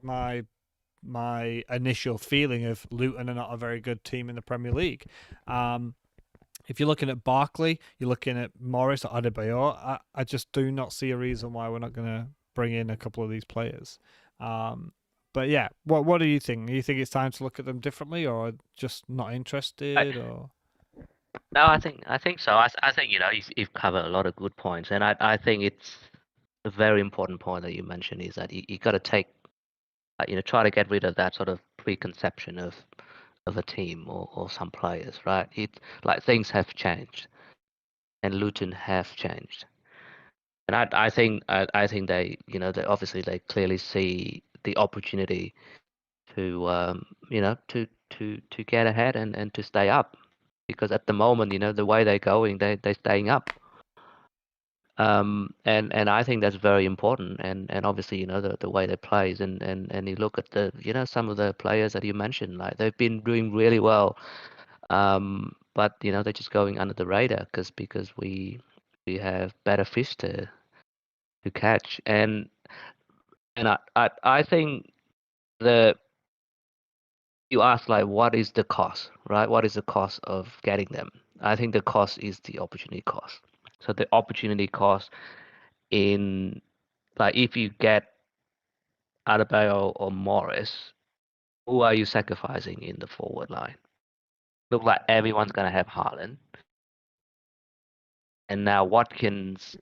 initial feeling of Luton are not a very good team in the Premier League. If you're looking at Barkley, you're looking at Morris or Adebayor. I just do not see a reason why we're not going to bring in a couple of these players. But yeah, what do you think? Do you think it's time to look at them differently, or just not interested, or? No, I think so. I think you've covered a lot of good points, and I think it's a very important point that you mentioned is that you got to take try to get rid of that sort of preconception of a team or some players, right? It like things have changed, and Luton have changed, and I think they they obviously they clearly see the opportunity to to get ahead and to stay up, because at the moment the way they're going they're staying up. And I think that's very important, and obviously the way they plays, and you look at the some of the players that you mentioned, like they've been doing really well, but they're just going under the radar because we have better fish to catch, and I think the you ask like what is the cost, right? What is the cost of getting them? I think the cost is the opportunity cost. So the opportunity cost in like if you get Adebayo or Morris, who are you sacrificing in the forward line? Look like everyone's gonna have Haaland, and now Watkins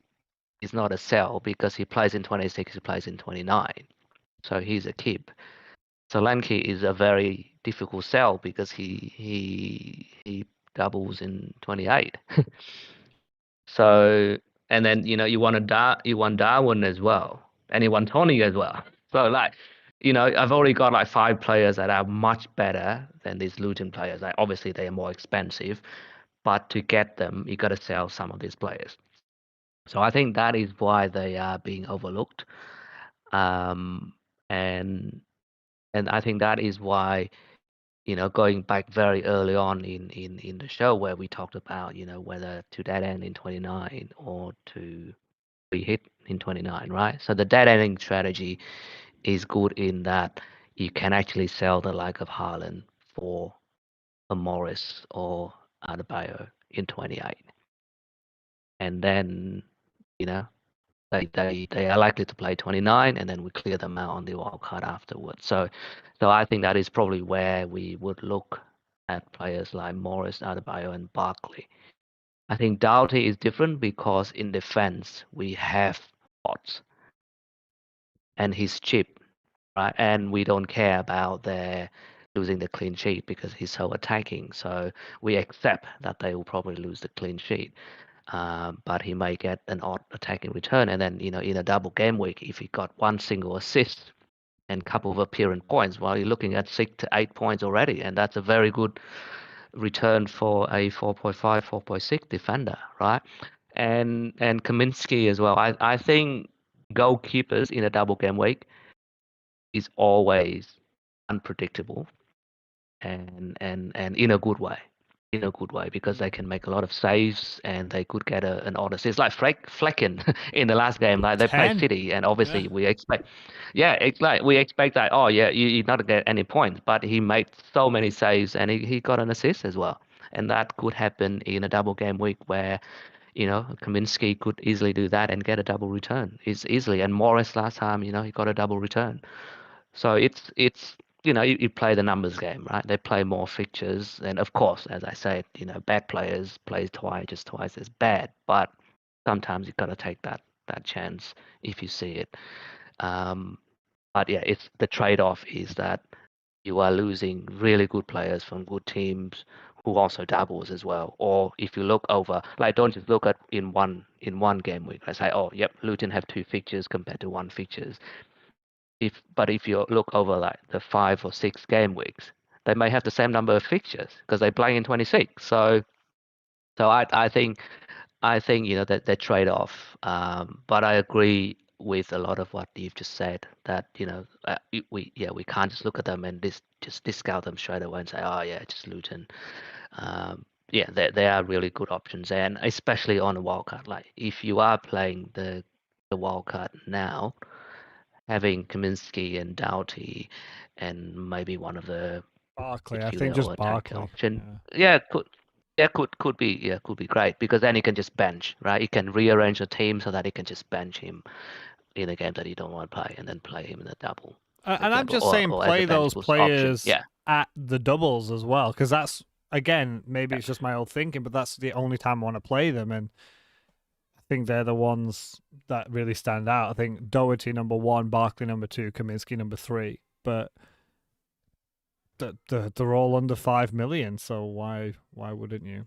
is not a sell because he plays in 26, he plays in 29, so he's a keep. Solanke is a very difficult sell because he doubles in 28. So and then you want Darwin as well, and you want Tony as well. So like I've already got like 5 players that are much better than these Luton players. Like obviously they are more expensive, but to get them you got to sell some of these players. So I think that is why they are being overlooked, um, and I think that is why going back very early on in the show where we talked about whether to dead end in 29 or to be hit in 29, right? So the dead ending strategy is good in that you can actually sell the like of Haaland for a Morris or Adebayo in 28, and then you know they are likely to play 29, and then we clear them out on the wild card afterwards. So I think that is probably where we would look at players like Morris, Adebayo, and Barkley. I think Doughty is different because in defense we have Potts and he's cheap, right? And we don't care about their losing the clean sheet because he's so attacking. So we accept that they will probably lose the clean sheet. But he may get an odd attacking return, and then in a double game week, if he got one single assist and couple of appearance points, well, you're looking at 6 to 8 points already, and that's a very good return for a 4.5, 4.6 defender, right? And Kaminsky as well. I think goalkeepers in a double game week is always unpredictable and in a good way. In a good way, because they can make a lot of saves and they could get an odd assist. Like Flecken in the last game, like they played 10. City, and Yeah. obviously we expect, yeah, it's like we expect that. Oh yeah, you're not gonna get any points, but he made so many saves and he got an assist as well. And that could happen in a double game week where Kaminsky could easily do that and get a double return. It's easily. And Morris last time, he got a double return. So it's you play the numbers game, right? They play more fixtures, and of course, as I said, bad players play twice as bad. But sometimes you got to take that chance if you see it. Um, but yeah, it's the trade-off is that you are losing really good players from good teams who also doubles as well. Or if you look over, like don't just look at in one game week. I say, oh, yep, Luton have two fixtures compared to one fixtures. But if you look over like the 5 or 6 game weeks, they may have the same number of fixtures because they play in 26. So I think that they trade off. But I agree with a lot of what you've just said that we can't just look at them and just discount them straight away and say, oh yeah, just Luton. Yeah, they are really good options, and especially on a wildcard. Like if you are playing the wildcard now, having Kaminsky and Doughty and maybe one of the Barkley. I think midfielder or just attacker Barkley. option, Yeah. could be great because then you can just bench, right? You can rearrange the team so that you can just bench him in a game that you don't want to play and then play him in the double, for And I'm example, just or saying or as a play bench those boost option. players Yeah, at the doubles as well, because that's, again, maybe yeah, it's just my old thinking, but that's the only time I want to play them. And I think they're the ones that really stand out. I think Doherty number 1, Barkley number 2, Kaminsky number 3. But they're all under 5 million, so why wouldn't you?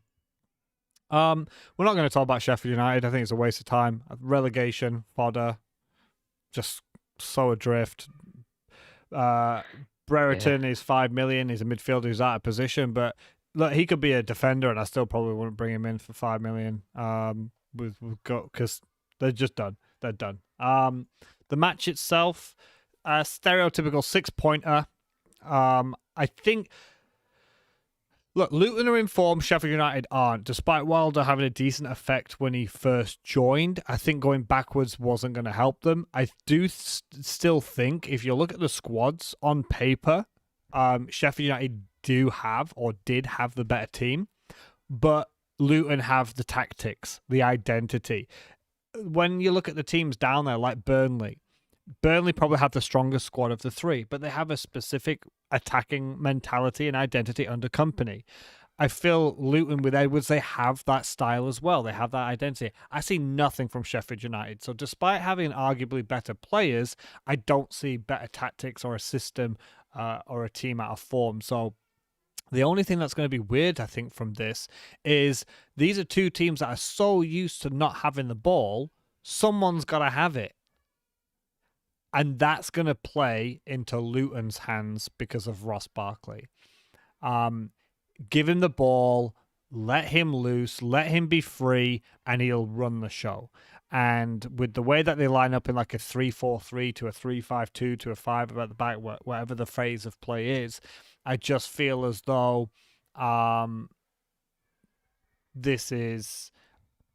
We're not going to talk about Sheffield United. I think it's a waste of time. Relegation fodder, just so adrift. yeah, Brereton is 5 million. He's a midfielder who's out of position, but look, he could be a defender, and I still probably wouldn't bring him in for 5 million. We've got, because they're just done. They're done. The match itself, stereotypical 6-pointer. I think. Look, Luton are in form, Sheffield United aren't. Despite Wilder having a decent effect when he first joined, I think going backwards wasn't going to help them. I do still think, if you look at the squads on paper, Sheffield United do have, or did have, the better team, but Luton have the tactics, the identity. When you look at the teams down there, like Burnley probably have the strongest squad of the three, but they have a specific attacking mentality and identity under Company. I feel Luton with Edwards, they have that style as well. They have that identity. I see nothing from Sheffield United. So despite having arguably better players, I don't see better tactics or a system or a team out of form. So the only thing that's going to be weird, I think, from this is these are two teams that are so used to not having the ball, someone's got to have it. And that's going to play into Luton's hands because of Ross Barkley. Give him the ball, let him loose, let him be free, and he'll run the show. And with the way that they line up in like a 3-4-3 to a 3-5-2 to a 5 at the back, whatever the phase of play is, I just feel as though this is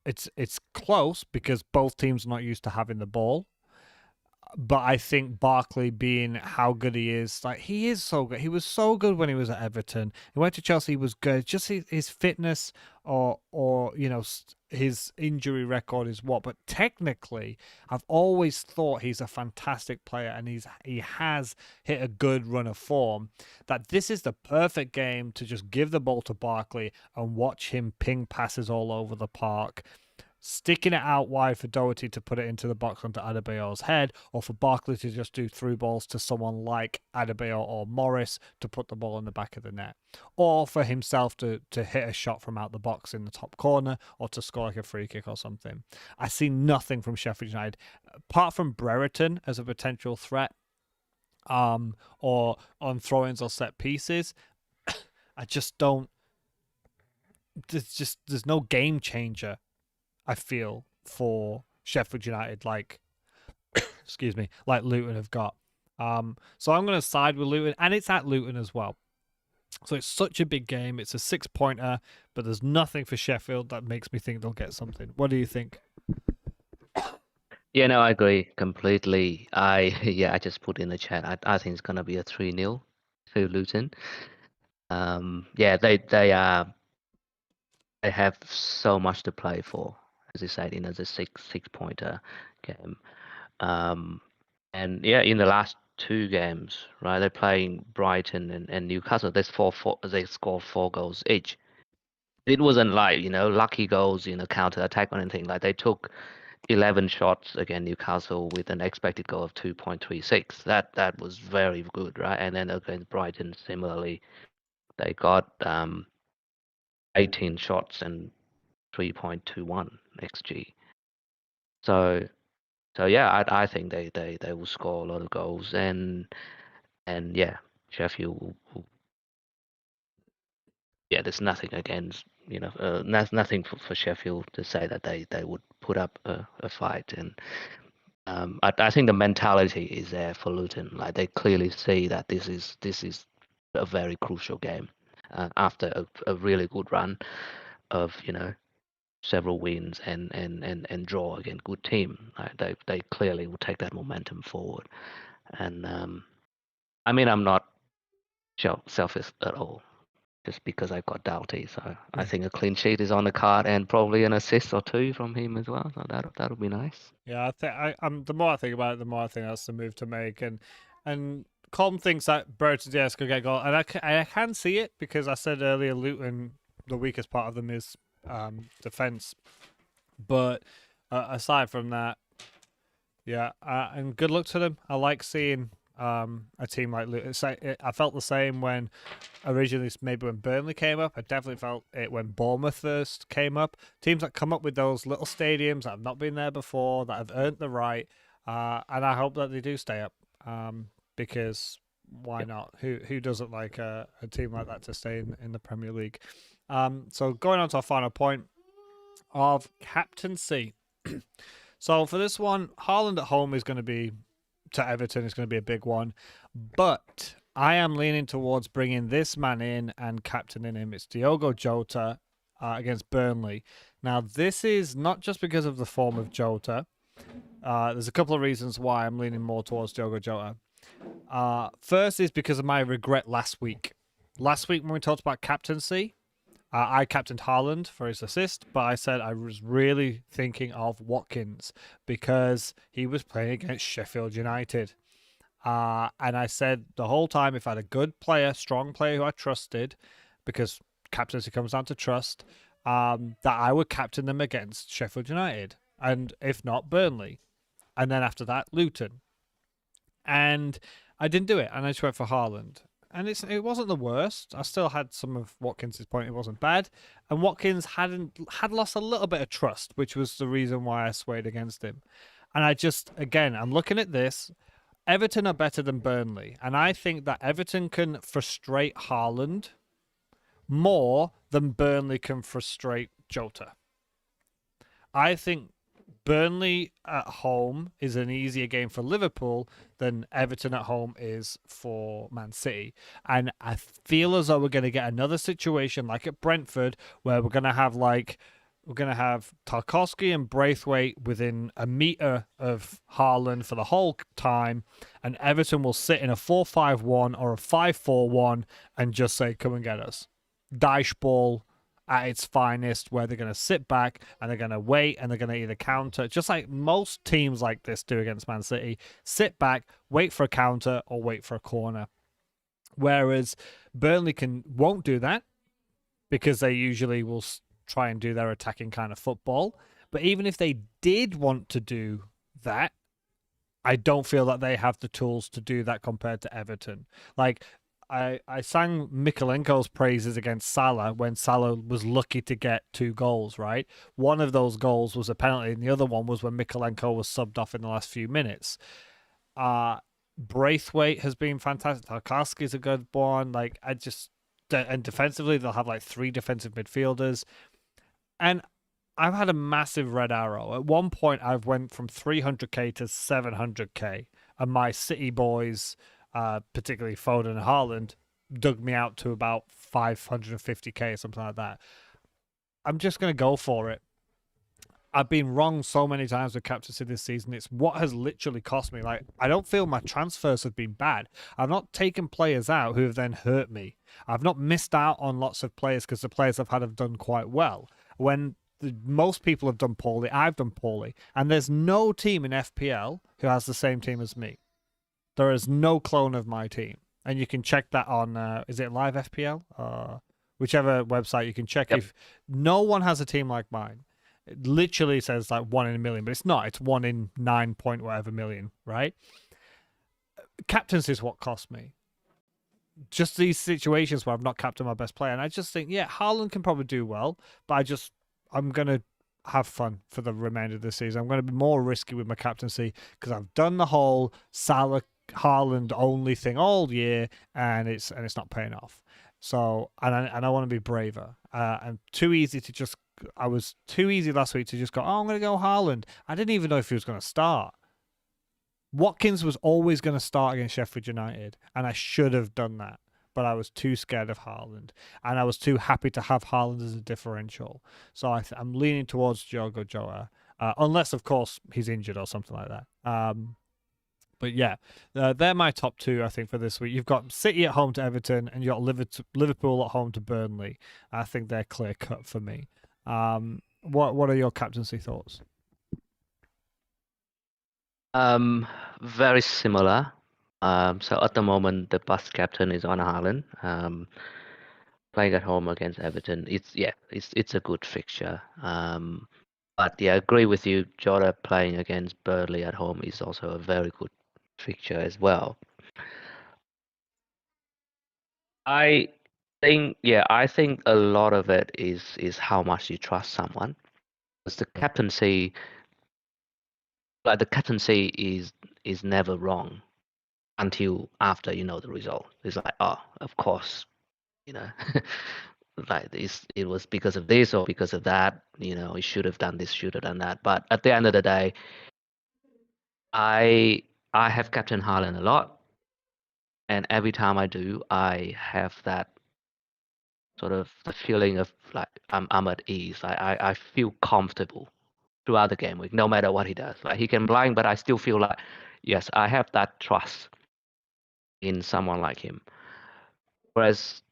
it's close because both teams are not used to having the ball. But I think Barkley, being how good he is, like he is so good. He was so good when he was at Everton. He went to Chelsea, he was good. Just his fitness or his injury record is what. But technically, I've always thought he's a fantastic player, and he has hit a good run of form. That this is the perfect game to just give the ball to Barkley and watch him ping passes all over the park, sticking it out wide for Doherty to put it into the box onto Adebayor's head, or for Barkley to just do through balls to someone like Adebayor or Morris to put the ball in the back of the net, or for himself to hit a shot from out the box in the top corner, or to score like a free kick or something. I see nothing from Sheffield United apart from Brereton as a potential threat, or on throw-ins or set pieces. I just don't there's no game changer, I feel, for Sheffield United like excuse me, like Luton have got. So I'm going to side with Luton, and it's at Luton as well. So it's such a big game. It's a 6-pointer, but there's nothing for Sheffield that makes me think they'll get something. What do you think? Yeah, no, I agree completely. I just put in the chat. I think it's gonna be a 3-0 to Luton. Yeah, they have so much to play for, as you said, in as a six pointer game. Um, and yeah, in the last two games, right, they're playing Brighton and Newcastle. They scored 4 goals each. It wasn't like, lucky goals, counter attack or anything. Like they took 11 shots against Newcastle with an expected goal of 2.36. That was very good, right? And then against Brighton, similarly, they got 18 shots and 3.21 xG. So yeah, I think they will score a lot of goals, and yeah, Sheffield yeah, there's nothing against, nothing for Sheffield to say that they would put up a fight. And I think the mentality is there for Luton. Like they clearly see that this is a very crucial game after a really good run of several wins and draw against good team. Like they clearly will take that momentum forward. And I mean, I'm not selfish at all, just because I've got Doughty. So I think a clean sheet is on the card, and probably an assist or two from him as well. So that'll be nice. Yeah, I think I'm. The more I think about it, the more I think that's the move to make. And Colm thinks that Burton Diaz could get a goal, and I can see it because I said earlier, Luton, the weakest part of them is defense. But aside from that, yeah, and good luck to them. I like seeing a team like Luton. I felt the same when originally, maybe when Burnley came up. I definitely felt it when Bournemouth first came up. Teams that come up with those little stadiums that have not been there before, that have earned the right, and I hope that they do stay up. Because why Yep. not? Who doesn't like a team like that to stay in the Premier League? So going on to our final point of captaincy. So for this one, Haaland at home is going to be to Everton is going to be a big one, but I am leaning towards bringing this man in and captaining him. It's Diogo Jota against Burnley. Now this is not just because of the form of Jota. There's a couple of reasons why I'm leaning more towards Diogo Jota. First is because of my regret last week. Last week when we talked about captaincy, I captained Haaland for his assist, but I said I was really thinking of Watkins because he was playing against Sheffield United. And I said the whole time, if I had a good player, strong player who I trusted, because captaincy comes down to trust, that I would captain them against Sheffield United. And if not, Burnley. And then after that, Luton. And I didn't do it, and I just went for Haaland. And it wasn't the worst. I still had some of Watkins' point. It wasn't bad. And Watkins had lost a little bit of trust, which was the reason why I swayed against him. And I'm looking at this. Everton are better than Burnley. And I think that Everton can frustrate Haaland more than Burnley can frustrate Jota. I think Burnley at home is an easier game for Liverpool than Everton at home is for Man City. And I feel as though we're going to get another situation like at Brentford where we're going to have Tarkowski and Braithwaite within a metre of Haaland for the whole time, and Everton will sit in a 4-5-1 or a 5-4-1 and just say, come and get us. Daesh ball at its finest, where they're going to sit back and they're going to wait and they're going to either counter, just like most teams like this do against Man City, sit back, wait for a counter or wait for a corner. Whereas Burnley won't do that because they usually will try and do their attacking kind of football. But even if they did want to do that, I don't feel that they have the tools to do that compared to Everton. Like, I sang Mikolenko's praises against Salah when Salah was lucky to get 2 goals, right? One of those goals was a penalty, and the other one was when Mikolenko was subbed off in the last few minutes. Braithwaite has been fantastic. Tarkowski's a good one. Like, and defensively they'll have like 3 defensive midfielders. And I've had a massive red arrow. At one point, I've went from 300k to 700k, and my City boys, particularly Foden and Haaland, dug me out to about 550k or something like that. I'm just going to go for it. I've been wrong so many times with captaincy this season. It's what has literally cost me. Like, I don't feel my transfers have been bad. I've not taken players out who have then hurt me. I've not missed out on lots of players because the players I've had have done quite well. When most people have done poorly, I've done poorly. And there's no team in FPL who has the same team as me. There is no clone of my team. And you can check that on, is it Live FPL? Whichever website you can check. If no one has a team like mine. It literally says like 1 in a million, but it's not. It's 1 in 9 point whatever million, right? Captaincy is what cost me. Just these situations where I've not captained my best player. And I just think, yeah, Haaland can probably do well, but I'm going to have fun for the remainder of the season. I'm going to be more risky with my captaincy because I've done the whole Salah Haaland only thing all year, and it's not paying off. So, and I want to be braver. I'm too easy to just. I was too easy last week to just go, oh, I'm going to go Haaland. I didn't even know if he was going to start. Watkins was always going to start against Sheffield United, and I should have done that. But I was too scared of Haaland, and I was too happy to have Haaland as a differential. So I'm leaning towards Diogo Jota, unless, of course, he's injured or something like that. But yeah, they're my top 2, I think, for this week. You've got City at home to Everton, and you've got Liverpool at home to Burnley. I think they're clear cut for me. What are your captaincy thoughts? Very similar. So at the moment, the bus captain is on Haaland. Playing at home against Everton, it's a good fixture. But yeah, I agree with you. Jota playing against Burnley at home is also a very good fixture as well. I think a lot of it is how much you trust someone. Because the captaincy is never wrong until after you know the result. It's like, oh, of course, like this, it was because of this or because of that. He should have done this, should have done that. But at the end of the day, I have Captain Haaland a lot, and every time I do, I have that sort of the feeling of like I'm at ease. I feel comfortable throughout the game week, no matter what he does. Like he can blind, but I still feel like, yes, I have that trust in someone like him. Whereas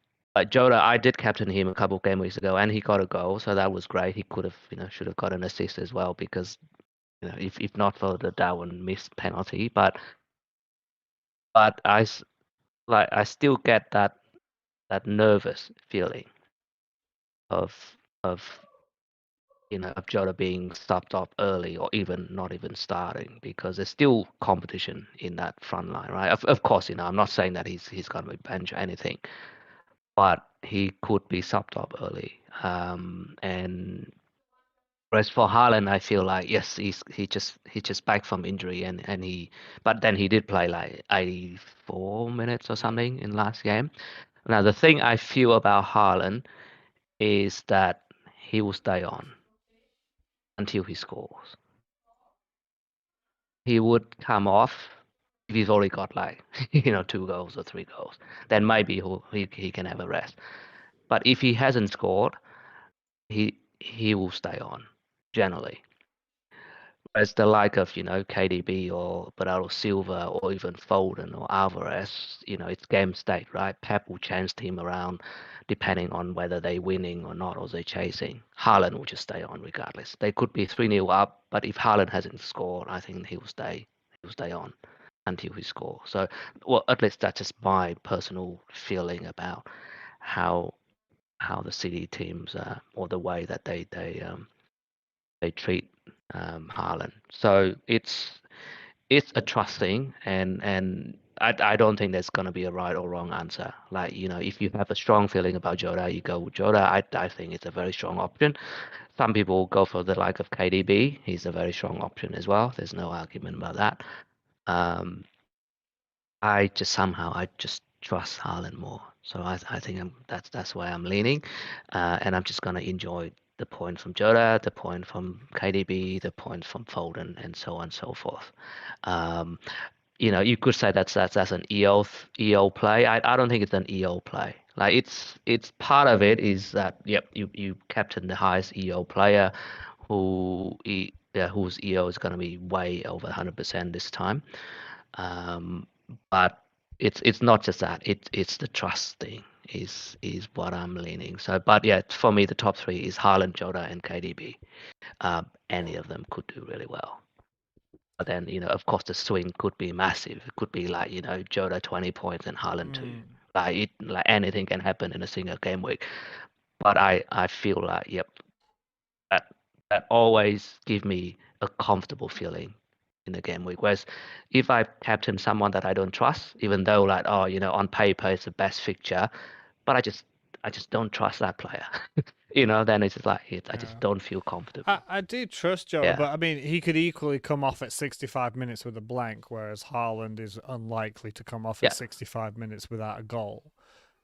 Jota, I did captain him a couple of game weeks ago, and he got a goal, so that was great. He could have, should have got an assist as well because, if not for the Darwin missed penalty, but I still get that nervous feeling of of Jota being stopped off early or even not even starting because there's still competition in that front line, right? Of course, I'm not saying that he's going to be benched or anything, but he could be subbed off early. And whereas for Haaland, I feel like yes, he just back from injury but then he did play like 84 minutes or something in last game. Now the thing I feel about Haaland is that he will stay on until he scores. He would come off if he's already got like 2 goals or 3 goals. Then maybe he can have a rest. But if he hasn't scored, he will stay on generally. Whereas the like of KDB or Bernardo Silva or even Foden or Alvarez, it's game state, right? Pep will change team around depending on whether they're winning or not, or they're chasing. Haaland will just stay on regardless. They could be 3-0 up, but if Haaland hasn't scored, I think he will stay on until he scores. So, well, at least that's just my personal feeling about how the City teams or the way that they treat Haaland. So it's a trust thing, and I don't think there's going to be a right or wrong answer. Like, if you have a strong feeling about Jota, you go with Jota. I think it's a very strong option. Some people go for the like of KDB. He's a very strong option as well. There's no argument about that. I just trust Haaland more. So I think that's why I'm leaning, and I'm just gonna enjoy the point from Jota, the point from KDB, the point from Foden, and so on and so forth. Um, you could say that's an EO play. I don't think it's an EO play. Like it's part of it is that yep you captain the highest EO player whose EO is going to be way over 100% this time. But it's not just that. It's the trust thing is what I'm leaning. So, but yeah, for me the top three is Haaland, Jota, and KDB. Any of them could do really well. But then, of course, the swing could be massive. It could be like, Jota 20 points and Haaland 2. Like anything can happen in a single game week. But I feel like, yep, that that always give me a comfortable feeling in the game week. Whereas if I captain someone that I don't trust, even though like, on paper it's the best fixture, but I just don't trust that player. Then it's just like I just don't feel comfortable. I do trust Jota, Yeah. but I mean, he could equally come off at 65 minutes with a blank, whereas Haaland is unlikely to come off at Yeah. 65 minutes without a goal.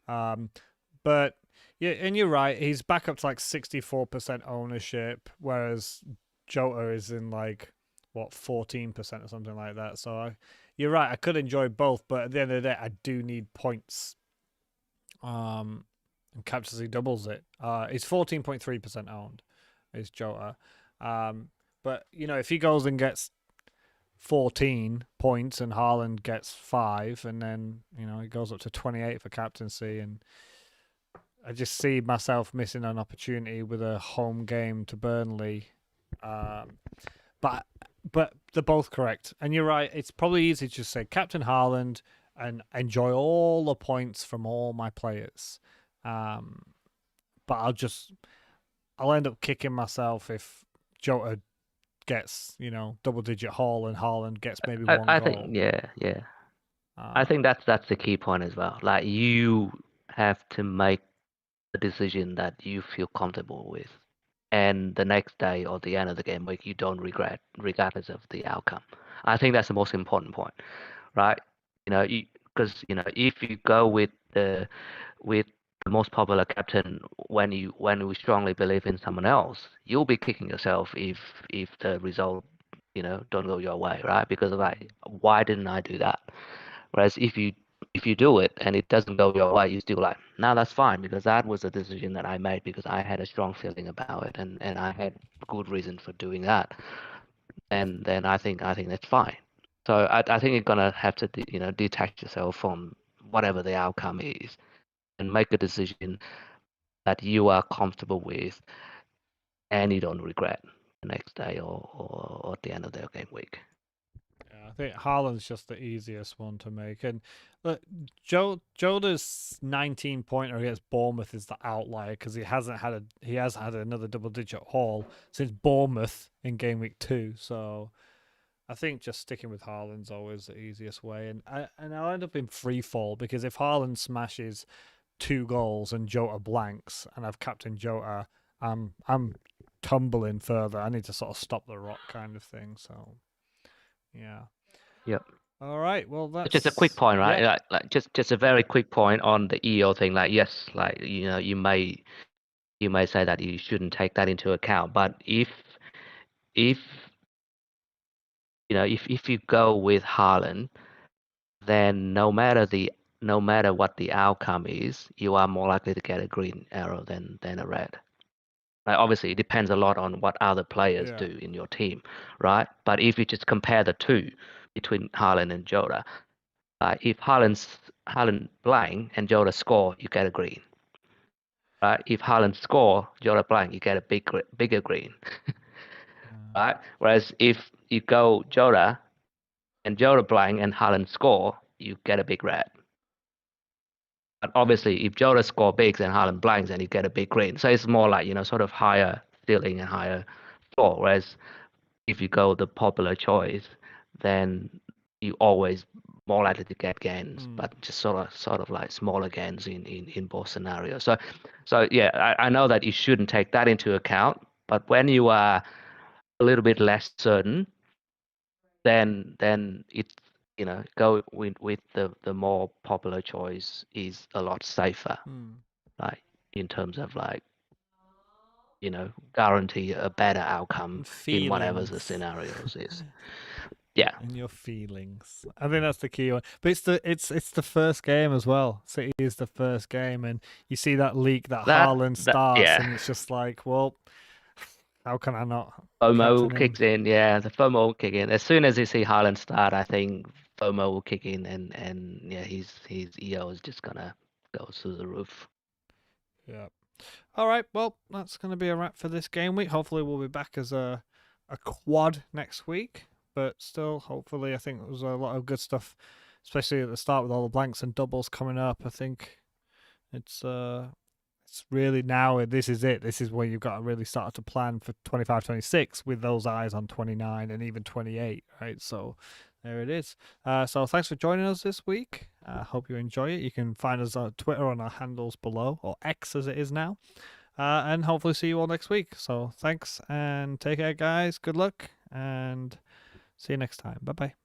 But yeah, and you're right, he's back up to like 64% ownership, whereas Jota is in like, what, 14% or something like that. So you're right, I could enjoy both, but at the end of the day, I do need points. And Captaincy doubles it. He's 14.3% owned, is Jota. But, if he goes and gets 14 points and Haaland gets 5, and then, it goes up to 28 for captaincy, and I just see myself missing an opportunity with a home game to Burnley. But they're both correct. And you're right, it's probably easy to just say Captain Haaland and enjoy all the points from all my players. But I'll end up kicking myself if Jota gets, double-digit haul and Haaland gets maybe one I goal. think yeah. I think that's the key point as well. Like you have to make a decision that you feel comfortable with, and the next day or the end of the game week you don't regret, regardless of the outcome. I think that's the most important point, right? Because if you go with the most popular captain when we strongly believe in someone else, you'll be kicking yourself if the result don't go your way, right? Because like, why didn't I do that? Whereas if you do it and it doesn't go your way, you still like, no, that's fine because that was a decision that I made because I had a strong feeling about it and I had good reason for doing that. And then I think that's fine. So I think you're gonna have to detach yourself from whatever the outcome is and make a decision that you are comfortable with and you don't regret the next day or at the end of the game week. Yeah, I think Haaland's just the easiest one to make. And look, Jota's 19-pointer against Bournemouth is the outlier because he has had another double-digit haul since Bournemouth in game week 2. So I think just sticking with Haaland's always the easiest way. And I'll end up in free fall because if Haaland smashes 2 goals and Jota blanks and I've captained Jota, I'm tumbling further. I need to sort of stop the rot kind of thing. So yeah. Yep. All right. Well, that's Just a quick point, right? Yeah. Like just a very quick point on the EO thing. Like yes, like you may say that you shouldn't take that into account, but if if you go with Haaland, then no matter what the outcome is, you are more likely to get a green arrow than a red. Like obviously, it depends a lot on what other players Yeah. do in your team, right? But if you just compare the two between Haaland and Jota, if Haaland blank and Jota score, you get a green. Right? If Haaland score, Jota blank, you get a bigger green. Right? Whereas if you go Jota and Jota blank and Haaland score, you get a big red. But obviously, if Jota score bigs and Haaland blanks, then you get a big green. So it's more like sort of higher ceiling and higher floor. Whereas if you go the popular choice, then you always more likely to get gains, but just sort of like smaller gains in both scenarios. So yeah, I know that you shouldn't take that into account, but when you are a little bit less certain, then go with the more popular choice is a lot safer, like in terms of like guarantee a better outcome And in whatever the feelings. scenarios is. Yeah, And your feelings. I think that's the key one. But it's the first game as well. City is the first game, and you see that leak that Haaland that starts, yeah. and it's just like, well, how can I not FOMO captain him? kicks in. Yeah, the FOMO will kick in as soon as you see Haaland start. I think FOMO will kick in, and yeah, his EO is just gonna go through the roof. Yeah. All right. Well, that's going to be a wrap for this game week. Hopefully, we'll be back as a quad next week. But still, hopefully, I think there was a lot of good stuff, especially at the start with all the blanks and doubles coming up. I think it's really now this is it. This is where you've got to really start to plan for 25, 26 with those eyes on 29 and even 28, right? So there it is. So thanks for joining us this week. Hope you enjoy it. You can find us on Twitter on our handles below, or X as it is now. And hopefully see you all next week. So thanks and take care, guys. Good luck and see you next time. Bye bye.